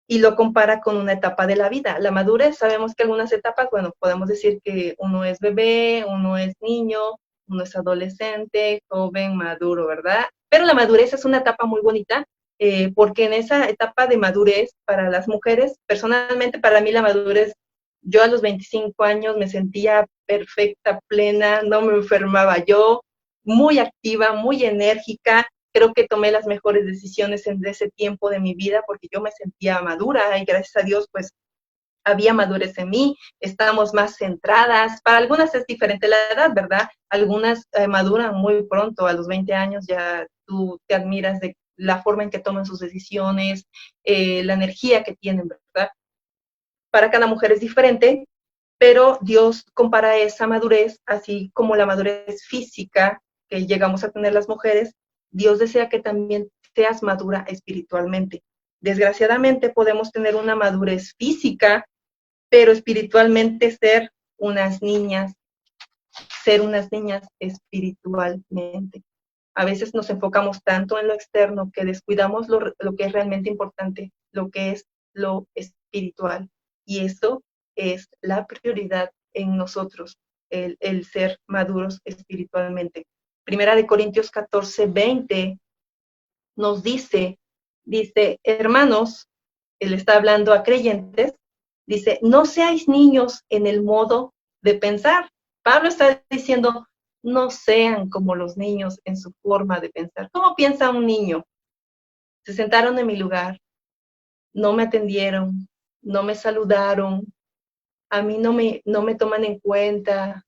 y lo compara con una etapa de la vida. La madurez, sabemos que algunas etapas, bueno, podemos decir que uno es bebé, uno es niño, uno es adolescente, joven, maduro, ¿verdad? Pero la madurez es una etapa muy bonita, porque en esa etapa de madurez para las mujeres, personalmente para mí la madurez, yo a los 25 años me sentía perfecta, plena, no me enfermaba yo, muy activa, muy enérgica, creo que tomé las mejores decisiones en ese tiempo de mi vida porque yo me sentía madura y gracias a Dios pues había madurez en mí, estamos más centradas. Para algunas es diferente la edad, ¿verdad? Algunas maduran muy pronto, a los 20 años ya tú te admiras de la forma en que toman sus decisiones, la energía que tienen, ¿verdad? Para cada mujer es diferente, pero Dios compara esa madurez, así como la madurez física que llegamos a tener las mujeres, Dios desea que también seas madura espiritualmente. Desgraciadamente podemos tener una madurez física, pero espiritualmente ser unas niñas espiritualmente. A veces nos enfocamos tanto en lo externo que descuidamos lo que es realmente importante, lo que es lo espiritual. Y eso es la prioridad en nosotros, el ser maduros espiritualmente. Primera de Corintios 14:20 nos dice, hermanos, él está hablando a creyentes, dice, no seáis niños en el modo de pensar. Pablo está diciendo, no sean como los niños en su forma de pensar. ¿Cómo piensa un niño? Se sentaron en mi lugar, no me atendieron, no me saludaron, a mí no me toman en cuenta,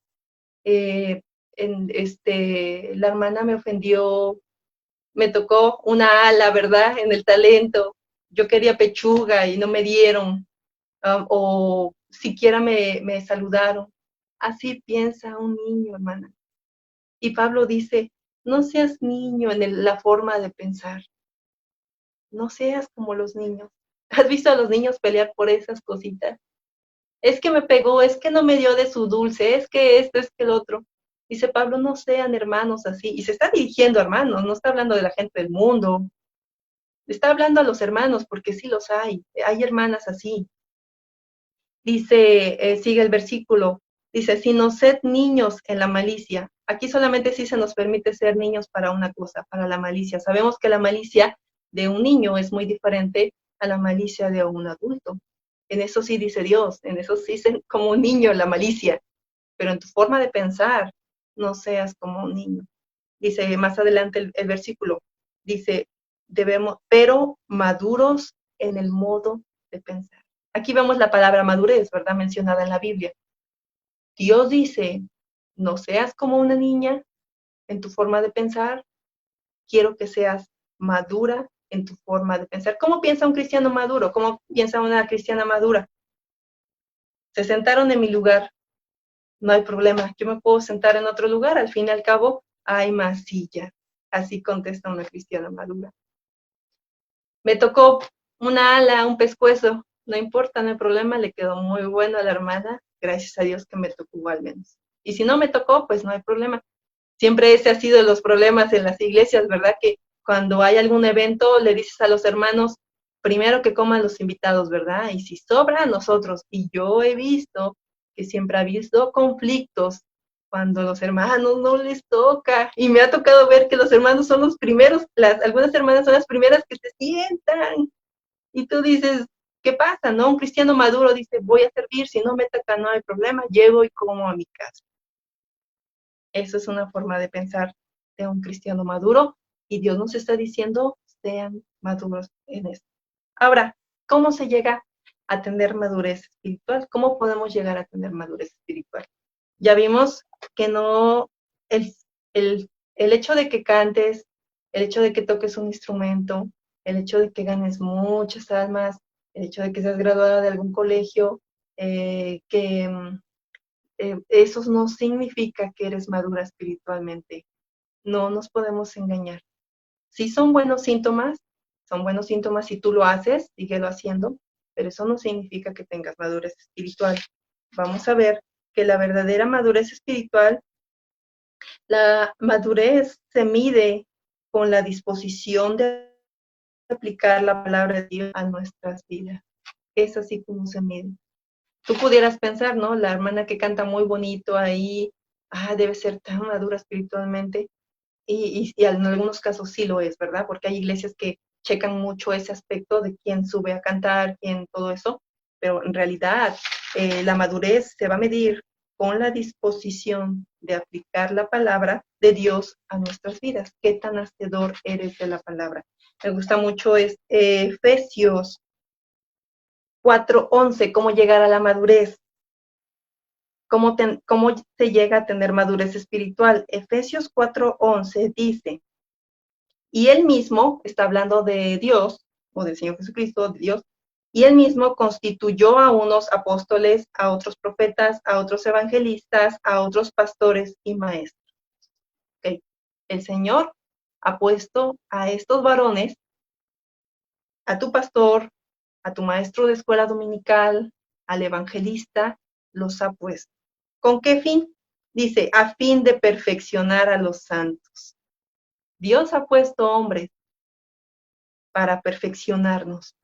la hermana me ofendió, me tocó una ala, ¿verdad? En el talento, yo quería pechuga y no me dieron, o siquiera me saludaron. Así piensa un niño, hermana. Y Pablo dice, no seas niño en la forma de pensar, no seas como los niños. ¿Has visto a los niños pelear por esas cositas? Es que me pegó, es que no me dio de su dulce, es que esto, es que el otro. Dice Pablo, no sean hermanos así. Y se está dirigiendo a hermanos, no está hablando de la gente del mundo. Está hablando a los hermanos, porque sí los hay hermanas así. Dice, sigue el versículo, dice, si no sed niños en la malicia. Aquí solamente sí se nos permite ser niños para una cosa, para la malicia. Sabemos que la malicia de un niño es muy diferente a la malicia de un adulto. En eso sí dice Dios, en eso sí es como un niño la malicia, pero en tu forma de pensar no seas como un niño. Dice más adelante el versículo, dice, pero maduros en el modo de pensar. Aquí vemos la palabra madurez, ¿verdad? Mencionada en la Biblia. Dios dice, no seas como una niña en tu forma de pensar, quiero que seas madura en tu forma de pensar. ¿Cómo piensa un cristiano maduro? ¿Cómo piensa una cristiana madura? Se sentaron en mi lugar, no hay problema, yo me puedo sentar en otro lugar, al fin y al cabo hay más silla. Así contesta una cristiana madura. Me tocó una ala, un pescuezo, no importa, no hay problema, le quedó muy bueno a la hermana, gracias a Dios que me tocó al menos. Y si no me tocó, pues no hay problema. Siempre ese ha sido los problemas en las iglesias, ¿verdad? Que cuando hay algún evento le dices a los hermanos, primero que coman los invitados, ¿verdad? Y si sobra, nosotros. Y yo he visto que siempre ha habido conflictos cuando los hermanos no les toca. Y me ha tocado ver que los hermanos son los primeros, algunas hermanas son las primeras que se sientan. Y tú dices, ¿qué pasa? ¿No? Un cristiano maduro dice, voy a servir, si no me toca, no hay problema, llego y como a mi casa. Eso es una forma de pensar de un cristiano maduro y Dios nos está diciendo, sean maduros en esto. Ahora, ¿cómo se llega a tener madurez espiritual? ¿Cómo podemos llegar a tener madurez espiritual? Ya vimos que no, el hecho de que cantes, el hecho de que toques un instrumento, el hecho de que ganes muchas almas, el hecho de que seas graduada de algún colegio, eso no significa que eres madura espiritualmente. No nos podemos engañar. Sí son buenos síntomas si tú lo haces, síguelo haciendo, pero eso no significa que tengas madurez espiritual. Vamos a ver que la verdadera madurez espiritual La madurez se mide con la disposición de aplicar la palabra de Dios a nuestras vidas. Es así como se mide. Tú pudieras pensar, ¿no? La hermana que canta muy bonito ahí, debe ser tan madura espiritualmente. Y en algunos casos sí lo es, ¿verdad? Porque hay iglesias que checan mucho ese aspecto de quién sube a cantar, quién todo eso, pero en realidad la madurez se va a medir con la disposición de aplicar la palabra de Dios a nuestras vidas. ¿Qué tan hacedor eres de la palabra? Me gusta mucho Efesios 4:11, cómo llegar a la madurez. ¿Cómo se llega a tener madurez espiritual? Efesios 4:11 dice, y él mismo, está hablando de Dios, o del Señor Jesucristo, de Dios, y él mismo constituyó a unos apóstoles, a otros profetas, a otros evangelistas, a otros pastores y maestros. ¿Okay? El Señor ha puesto a estos varones, a tu pastor, a tu maestro de escuela dominical, al evangelista, los ha puesto. ¿Con qué fin? Dice, a fin de perfeccionar a los santos. Dios ha puesto hombres para perfeccionarnos,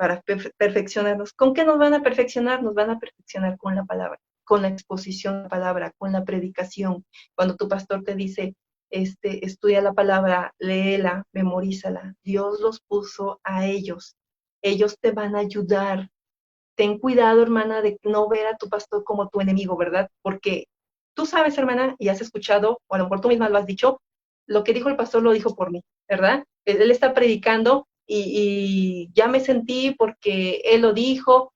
perfeccionarnos. ¿Con qué nos van a perfeccionar? Nos van a perfeccionar con la palabra, con la exposición de la palabra, con la predicación. Cuando tu pastor te dice, estudia la palabra, léela, memorízala. Dios los puso a ellos. Ellos te van a ayudar. Ten cuidado, hermana, de no ver a tu pastor como tu enemigo, ¿verdad? Porque tú sabes, hermana, y has escuchado, o a lo mejor tú misma lo has dicho, lo que dijo el pastor lo dijo por mí, ¿verdad? Él está predicando y ya me sentí porque él lo dijo,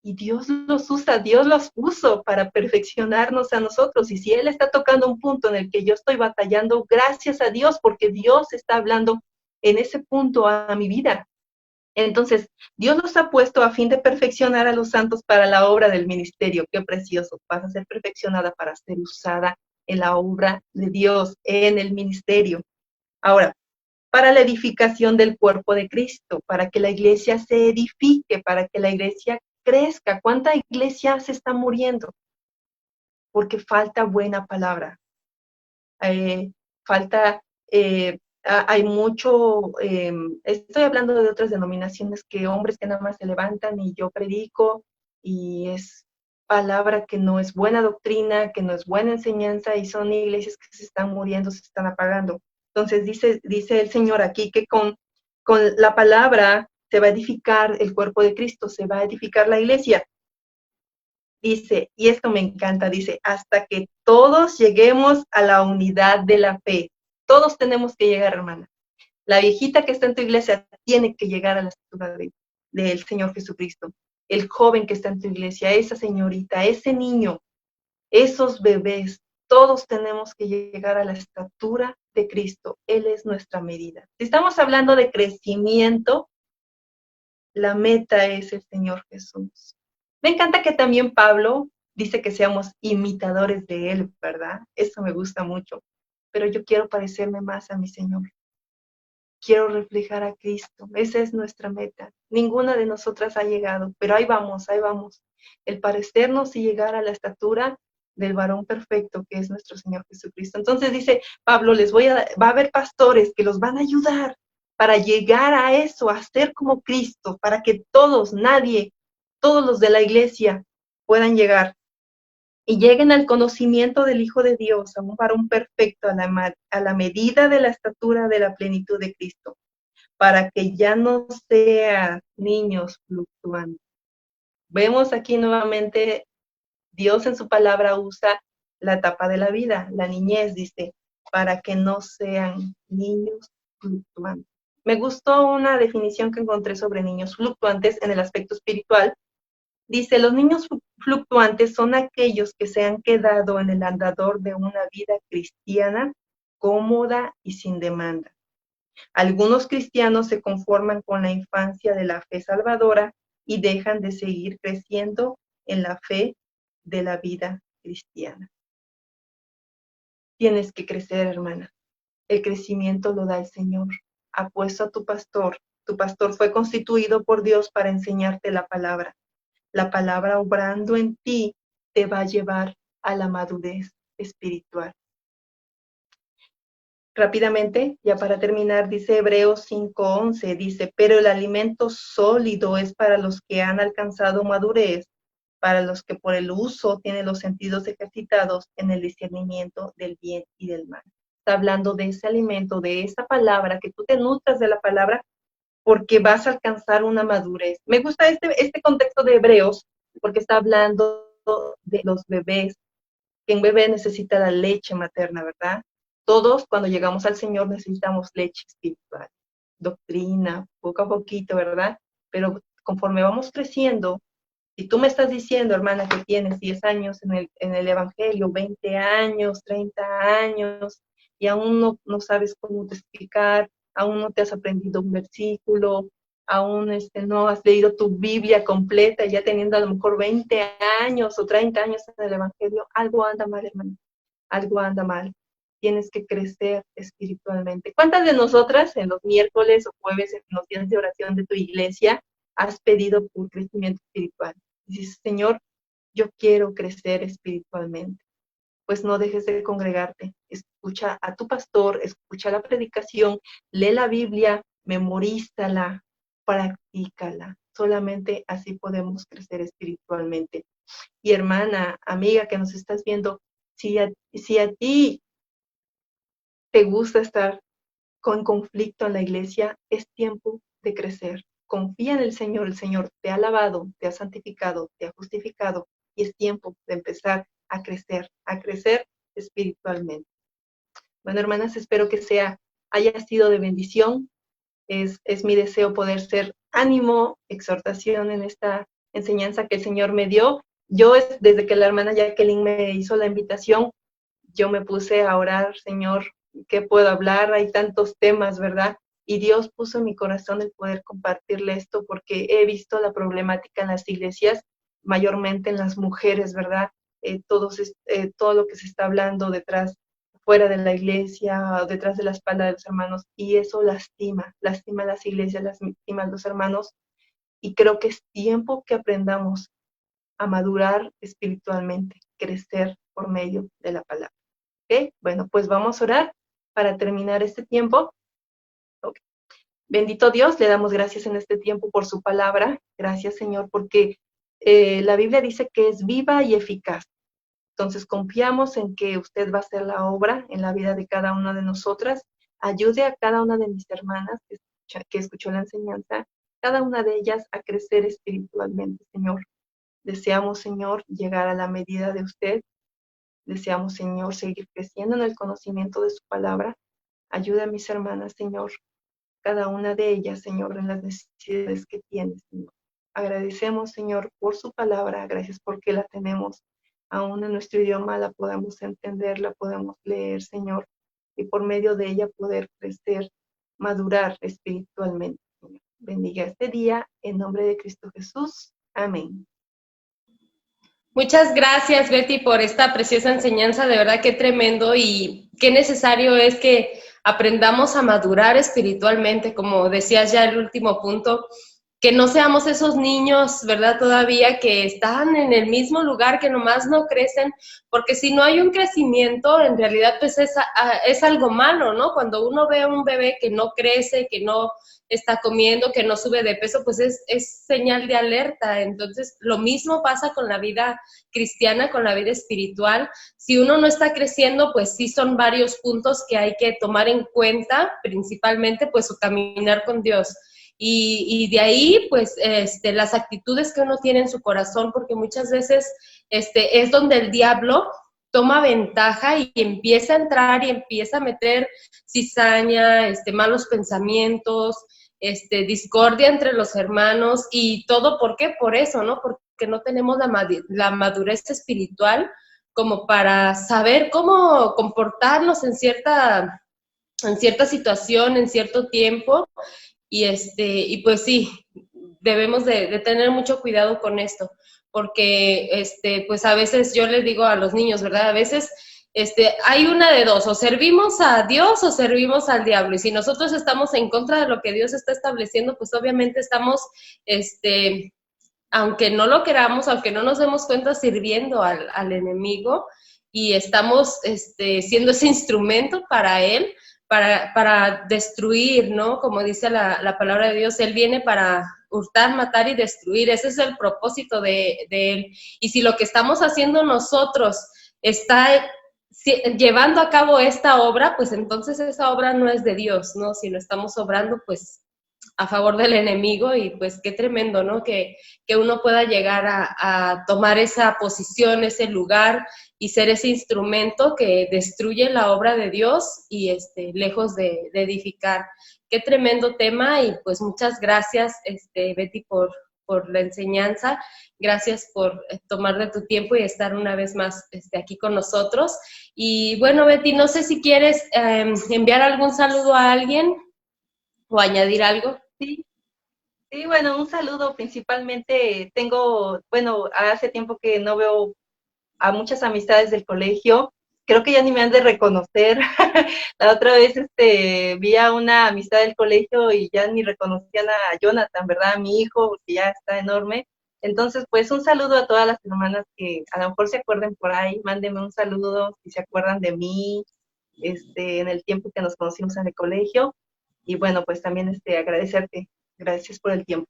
y Dios los usa, Dios los puso para perfeccionarnos a nosotros. Y si Él está tocando un punto en el que yo estoy batallando, gracias a Dios, porque Dios está hablando en ese punto a mi vida. Entonces, Dios los ha puesto a fin de perfeccionar a los santos para la obra del ministerio. Qué precioso. Vas a ser perfeccionada para ser usada en la obra de Dios, en el ministerio. Ahora, para la edificación del cuerpo de Cristo, para que la iglesia se edifique, para que la iglesia crezca. ¿Cuánta iglesia se está muriendo? Porque falta buena palabra. Falta, hay mucho, estoy hablando de otras denominaciones que hombres que nada más se levantan y yo predico y es palabra que no es buena doctrina, que no es buena enseñanza y son iglesias que se están muriendo, se están apagando. Entonces dice el Señor aquí que con la palabra se va a edificar el cuerpo de Cristo, se va a edificar la iglesia. Dice, y esto me encanta, dice, hasta que todos lleguemos a la unidad de la fe. Todos tenemos que llegar, hermana. La viejita que está en tu iglesia tiene que llegar a la estatura del Señor Jesucristo. El joven que está en tu iglesia, esa señorita, ese niño, esos bebés, todos tenemos que llegar a la estatura de Cristo. Él es nuestra medida. Si estamos hablando de crecimiento, la meta es el Señor Jesús. Me encanta que también Pablo dice que seamos imitadores de Él, ¿verdad? Eso me gusta mucho. Pero yo quiero parecerme más a mi Señor. Quiero reflejar a Cristo. Esa es nuestra meta. Ninguna de nosotras ha llegado, pero ahí vamos, ahí vamos. El parecernos y llegar a la estatura del varón perfecto que es nuestro Señor Jesucristo. Entonces dice Pablo, va a haber pastores que los van a ayudar para llegar a eso, a ser como Cristo, para que todos, todos los de la iglesia puedan llegar y lleguen al conocimiento del Hijo de Dios, a un varón perfecto, a la medida de la estatura de la plenitud de Cristo, para que ya no sean niños fluctuantes. Vemos aquí nuevamente, Dios en su palabra usa la etapa de la vida, la niñez, dice, para que no sean niños fluctuantes. Me gustó una definición que encontré sobre niños fluctuantes en el aspecto espiritual. Dice, los niños fluctuantes son aquellos que se han quedado en el andador de una vida cristiana cómoda y sin demanda. Algunos cristianos se conforman con la infancia de la fe salvadora y dejan de seguir creciendo en la fe de la vida cristiana. Tienes que crecer, hermana. El crecimiento lo da el Señor. Ha puesto a tu pastor. Tu pastor fue constituido por Dios para enseñarte la palabra. La palabra obrando en ti te va a llevar a la madurez espiritual. rápidamente, ya para terminar, dice Hebreos 5:11, dice, pero el alimento sólido es para los que han alcanzado madurez, para los que por el uso tienen los sentidos ejercitados en el discernimiento del bien y del mal. Está hablando de ese alimento, de esa palabra, que tú te nutras de la palabra porque vas a alcanzar una madurez. Me gusta este contexto de Hebreos porque está hablando de los bebés, que un bebé necesita la leche materna, ¿verdad? Todos cuando llegamos al Señor necesitamos leche espiritual, doctrina, poco a poquito, ¿verdad? Pero conforme vamos creciendo, si tú me estás diciendo, hermana, que tienes 10 años en el Evangelio, 20 años, 30 años, y aún no sabes cómo te explicar, aún no te has aprendido un versículo, aún no has leído tu Biblia completa, ya teniendo a lo mejor 20 años o 30 años en el Evangelio, algo anda mal, hermano, algo anda mal. Tienes que crecer espiritualmente. ¿Cuántas de nosotras en los miércoles o jueves, en los días de oración de tu iglesia, has pedido por crecimiento espiritual? Dices, Señor, yo quiero crecer espiritualmente. Pues no dejes de congregarte. Escucha a tu pastor, escucha la predicación, lee la Biblia, memorízala, practícala. Solamente así podemos crecer espiritualmente. Y hermana, amiga que nos estás viendo, si a ti te gusta estar con conflicto en la iglesia, es tiempo de crecer. Confía en el Señor te ha lavado, te ha santificado, te ha justificado, y es tiempo de empezar a crecer espiritualmente. Bueno, hermanas, espero que haya sido de bendición. Es mi deseo poder ser ánimo, exhortación en esta enseñanza que el Señor me dio. Yo, desde que la hermana Jacqueline me hizo la invitación, yo me puse a orar, Señor, ¿qué puedo hablar? Hay tantos temas, ¿verdad? Y Dios puso en mi corazón el poder compartirle esto porque he visto la problemática en las iglesias, mayormente en las mujeres, ¿verdad? Todo lo que se está hablando detrás, fuera de la iglesia, detrás de la espalda de los hermanos, y eso lastima a las iglesias, lastima a los hermanos, y creo que es tiempo que aprendamos a madurar espiritualmente, crecer por medio de la palabra. ¿Ok? Bueno, pues vamos a orar para terminar este tiempo. Okay. Bendito Dios, le damos gracias en este tiempo por su palabra. Gracias, Señor, porque la Biblia dice que es viva y eficaz. Entonces confiamos en que usted va a hacer la obra en la vida de cada una de nosotras. Ayude a cada una de mis hermanas que escuchó la enseñanza, cada una de ellas a crecer espiritualmente, Señor. Deseamos, Señor, llegar a la medida de usted. Deseamos, Señor, seguir creciendo en el conocimiento de su palabra. Ayuda a mis hermanas, Señor, cada una de ellas, Señor, en las necesidades que tiene, Señor. Agradecemos, Señor, por su palabra. Gracias porque la tenemos aún en nuestro idioma, la podamos entender, la podemos leer, Señor, y por medio de ella poder crecer, madurar espiritualmente, Señor. Bendiga este día en nombre de Cristo Jesús. Amén. Muchas gracias, Betty, por esta preciosa enseñanza. De verdad que tremendo y qué necesario es que aprendamos a madurar espiritualmente, como decías ya el último punto, que no seamos esos niños, ¿verdad? Todavía que están en el mismo lugar, que nomás no crecen, porque si no hay un crecimiento, en realidad pues es algo malo, ¿no? Cuando uno ve a un bebé que no crece, que no está comiendo, que no sube de peso, pues es señal de alerta. Entonces, lo mismo pasa con la vida cristiana, con la vida espiritual. Si uno no está creciendo, pues sí son varios puntos que hay que tomar en cuenta, principalmente pues su caminar con Dios. Y de ahí, pues, las actitudes que uno tiene en su corazón, porque muchas veces es donde el diablo toma ventaja y empieza a entrar y empieza a meter cizaña, malos pensamientos, discordia entre los hermanos y todo. ¿Por qué? Por eso, ¿no? Porque no tenemos la madurez espiritual como para saber cómo comportarnos en cierta situación, en cierto tiempo. Y pues sí, debemos de tener mucho cuidado con esto, porque pues a veces yo les digo a los niños, ¿verdad? A veces hay una de dos, o servimos a Dios o servimos al diablo, y si nosotros estamos en contra de lo que Dios está estableciendo, pues obviamente estamos, aunque no lo queramos, aunque no nos demos cuenta, sirviendo al enemigo, y estamos siendo ese instrumento para él, para destruir, ¿no? Como dice la palabra de Dios, Él viene para hurtar, matar y destruir. Ese es el propósito de Él. Y si lo que estamos haciendo nosotros está llevando a cabo esta obra, pues entonces esa obra no es de Dios, ¿no? Si no estamos obrando, pues a favor del enemigo, y pues qué tremendo, ¿no? Que uno pueda llegar a tomar esa posición, ese lugar, y ser ese instrumento que destruye la obra de Dios y lejos de edificar. Qué tremendo tema, y pues muchas gracias, Betty, por la enseñanza. Gracias por tomar de tu tiempo y estar una vez más aquí con nosotros. Y bueno, Betty, no sé si quieres enviar algún saludo a alguien o añadir algo. Sí, sí, bueno, un saludo principalmente. Bueno, hace tiempo que no veo a muchas amistades del colegio. Creo que ya ni me han de reconocer. La otra vez vi a una amistad del colegio y ya ni reconocían a Jonathan, ¿verdad? A mi hijo, que ya está enorme. Entonces, pues un saludo a todas las hermanas que a lo mejor se acuerden por ahí. Mándenme un saludo si se acuerdan de mí, en el tiempo que nos conocimos en el colegio. Y bueno, pues también agradecerte. Gracias por el tiempo.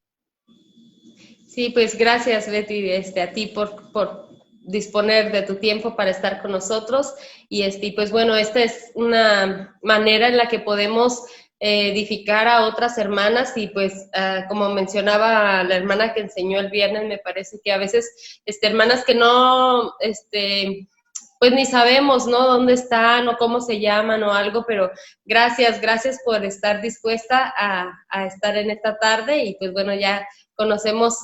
Sí, pues gracias, Betty, a ti por disponer de tu tiempo para estar con nosotros. Y pues bueno, esta es una manera en la que podemos edificar a otras hermanas. Y pues como mencionaba la hermana que enseñó el viernes, me parece que a veces hermanas que no pues ni sabemos, ¿no? Dónde están o cómo se llaman o algo, pero gracias por estar dispuesta a estar en esta tarde. Y pues bueno, ya conocemos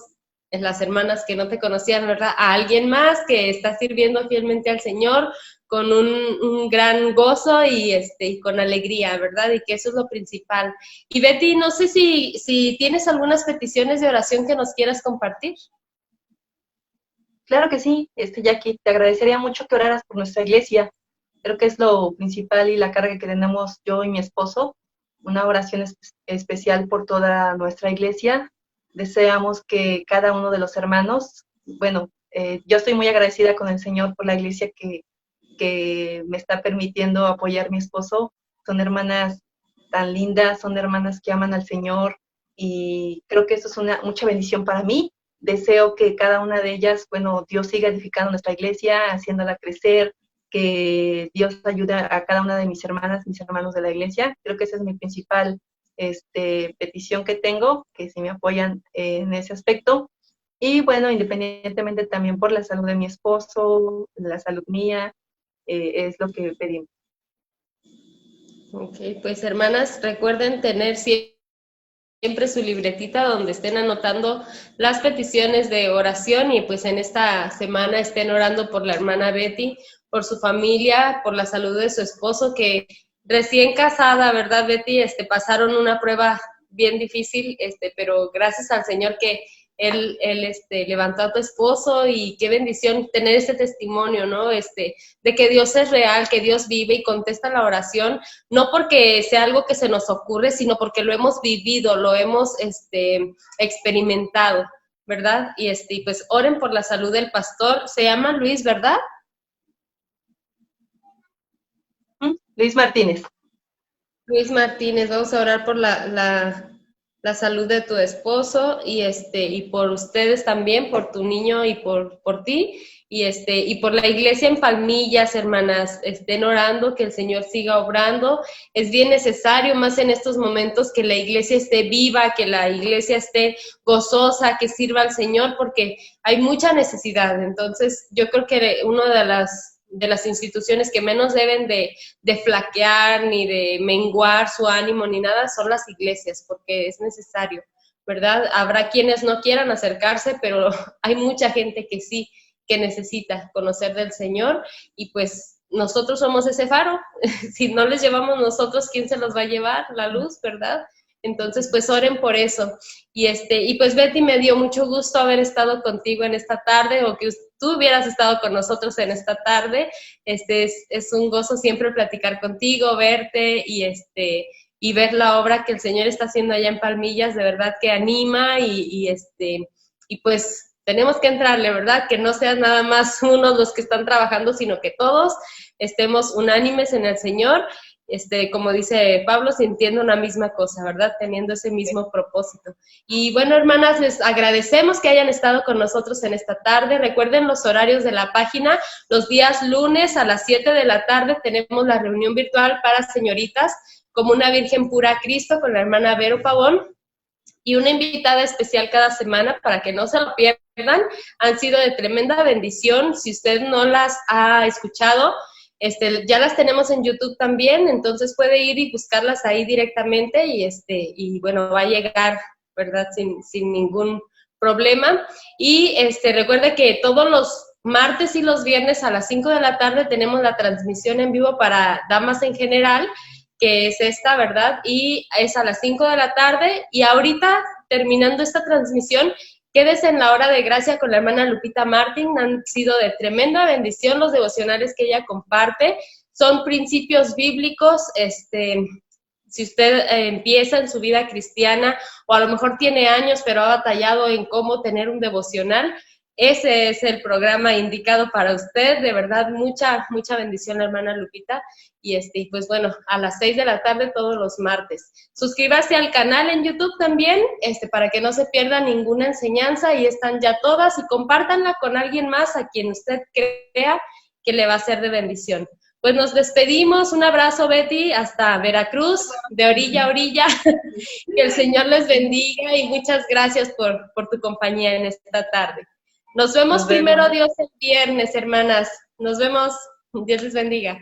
las hermanas que no te conocían, ¿verdad? A alguien más que está sirviendo fielmente al Señor con un gran gozo y con alegría, ¿verdad? Y que eso es lo principal. Y Betty, no sé si tienes algunas peticiones de oración que nos quieras compartir. Claro que sí, Jackie, te agradecería mucho que oraras por nuestra iglesia. Creo que es lo principal y la carga que tenemos yo y mi esposo. Una oración especial por toda nuestra iglesia. Deseamos que cada uno de los hermanos, bueno, yo estoy muy agradecida con el Señor por la iglesia que me está permitiendo apoyar a mi esposo. Son hermanas tan lindas, son hermanas que aman al Señor, y creo que eso es mucha bendición para mí. Deseo que cada una de ellas, bueno, Dios siga edificando nuestra iglesia, haciéndola crecer, que Dios ayude a cada una de mis hermanas, mis hermanos de la iglesia. Creo que esa es mi principal petición que tengo, que si me apoyan en ese aspecto. Y bueno, independientemente también por la salud de mi esposo, la salud mía, es lo que pedimos. Ok, pues hermanas, recuerden tener siempre su libretita donde estén anotando las peticiones de oración, y pues en esta semana estén orando por la hermana Betty, por su familia, por la salud de su esposo, que recién casada, ¿verdad, Betty? Pasaron una prueba bien difícil, pero gracias al Señor que él levantó a tu esposo, y qué bendición tener este testimonio, ¿no? De que Dios es real, que Dios vive y contesta la oración, no porque sea algo que se nos ocurre, sino porque lo hemos vivido, lo hemos experimentado, ¿verdad? Y pues oren por la salud del pastor, se llama Luis, ¿verdad? Luis Martínez. Luis Martínez, vamos a orar por la salud de tu esposo, y por ustedes también, por tu niño y por ti, y por la iglesia en Palmillas, hermanas, estén orando, que el Señor siga obrando. Es bien necesario, más en estos momentos, que la iglesia esté viva, que la iglesia esté gozosa, que sirva al Señor, porque hay mucha necesidad. Entonces, yo creo que una de las instituciones que menos deben de flaquear ni de menguar su ánimo ni nada son las iglesias, porque es necesario, ¿verdad? Habrá quienes no quieran acercarse, pero hay mucha gente que sí, que necesita conocer del Señor, y pues nosotros somos ese faro. Si no les llevamos nosotros, ¿quién se los va a llevar? La luz, ¿verdad? Entonces, pues oren por eso. Y pues Betty, me dio mucho gusto haber estado contigo en esta tarde, o que tú hubieras estado con nosotros en esta tarde. Es un gozo siempre platicar contigo, verte y ver la obra que el Señor está haciendo allá en Palmillas. De verdad que anima, y pues tenemos que entrarle, ¿verdad? Que no sean nada más unos los que están trabajando, sino que todos estemos unánimes en el Señor. como dice Pablo, sintiendo una misma cosa, ¿verdad? Teniendo ese mismo propósito. Y bueno, hermanas, les agradecemos que hayan estado con nosotros en esta tarde. Recuerden los horarios de la página. Los días lunes a las 7 de la tarde tenemos la reunión virtual para señoritas, como una Virgen pura a Cristo, con la hermana Vero Pavón, y una invitada especial cada semana para que no se lo pierdan. Han sido de tremenda bendición. Si usted no las ha escuchado, ya las tenemos en YouTube también, entonces puede ir y buscarlas ahí directamente y bueno, va a llegar, ¿verdad? Sin ningún problema. Y recuerde que todos los martes y los viernes a las 5 de la tarde tenemos la transmisión en vivo para damas en general, que es esta, ¿verdad? Y es a las 5 de la tarde, y ahorita, terminando esta transmisión, quédese en la hora de gracia con la hermana Lupita Martín. Han sido de tremenda bendición los devocionales que ella comparte. Son principios bíblicos. Si usted empieza en su vida cristiana, o a lo mejor tiene años, pero ha batallado en cómo tener un devocional, ese es el programa indicado para usted. De verdad, mucha bendición, hermana Lupita. Y pues bueno, a las 6 de la tarde todos los martes. Suscríbase al canal en YouTube también, para que no se pierda ninguna enseñanza. Ahí están ya todas, y compártanla con alguien más a quien usted crea que le va a ser de bendición. Pues nos despedimos. Un abrazo, Betty, hasta Veracruz, de orilla a orilla. Que el Señor les bendiga, y muchas gracias por tu compañía en esta tarde. Nos vemos primero Dios el viernes, hermanas. Nos vemos. Dios les bendiga.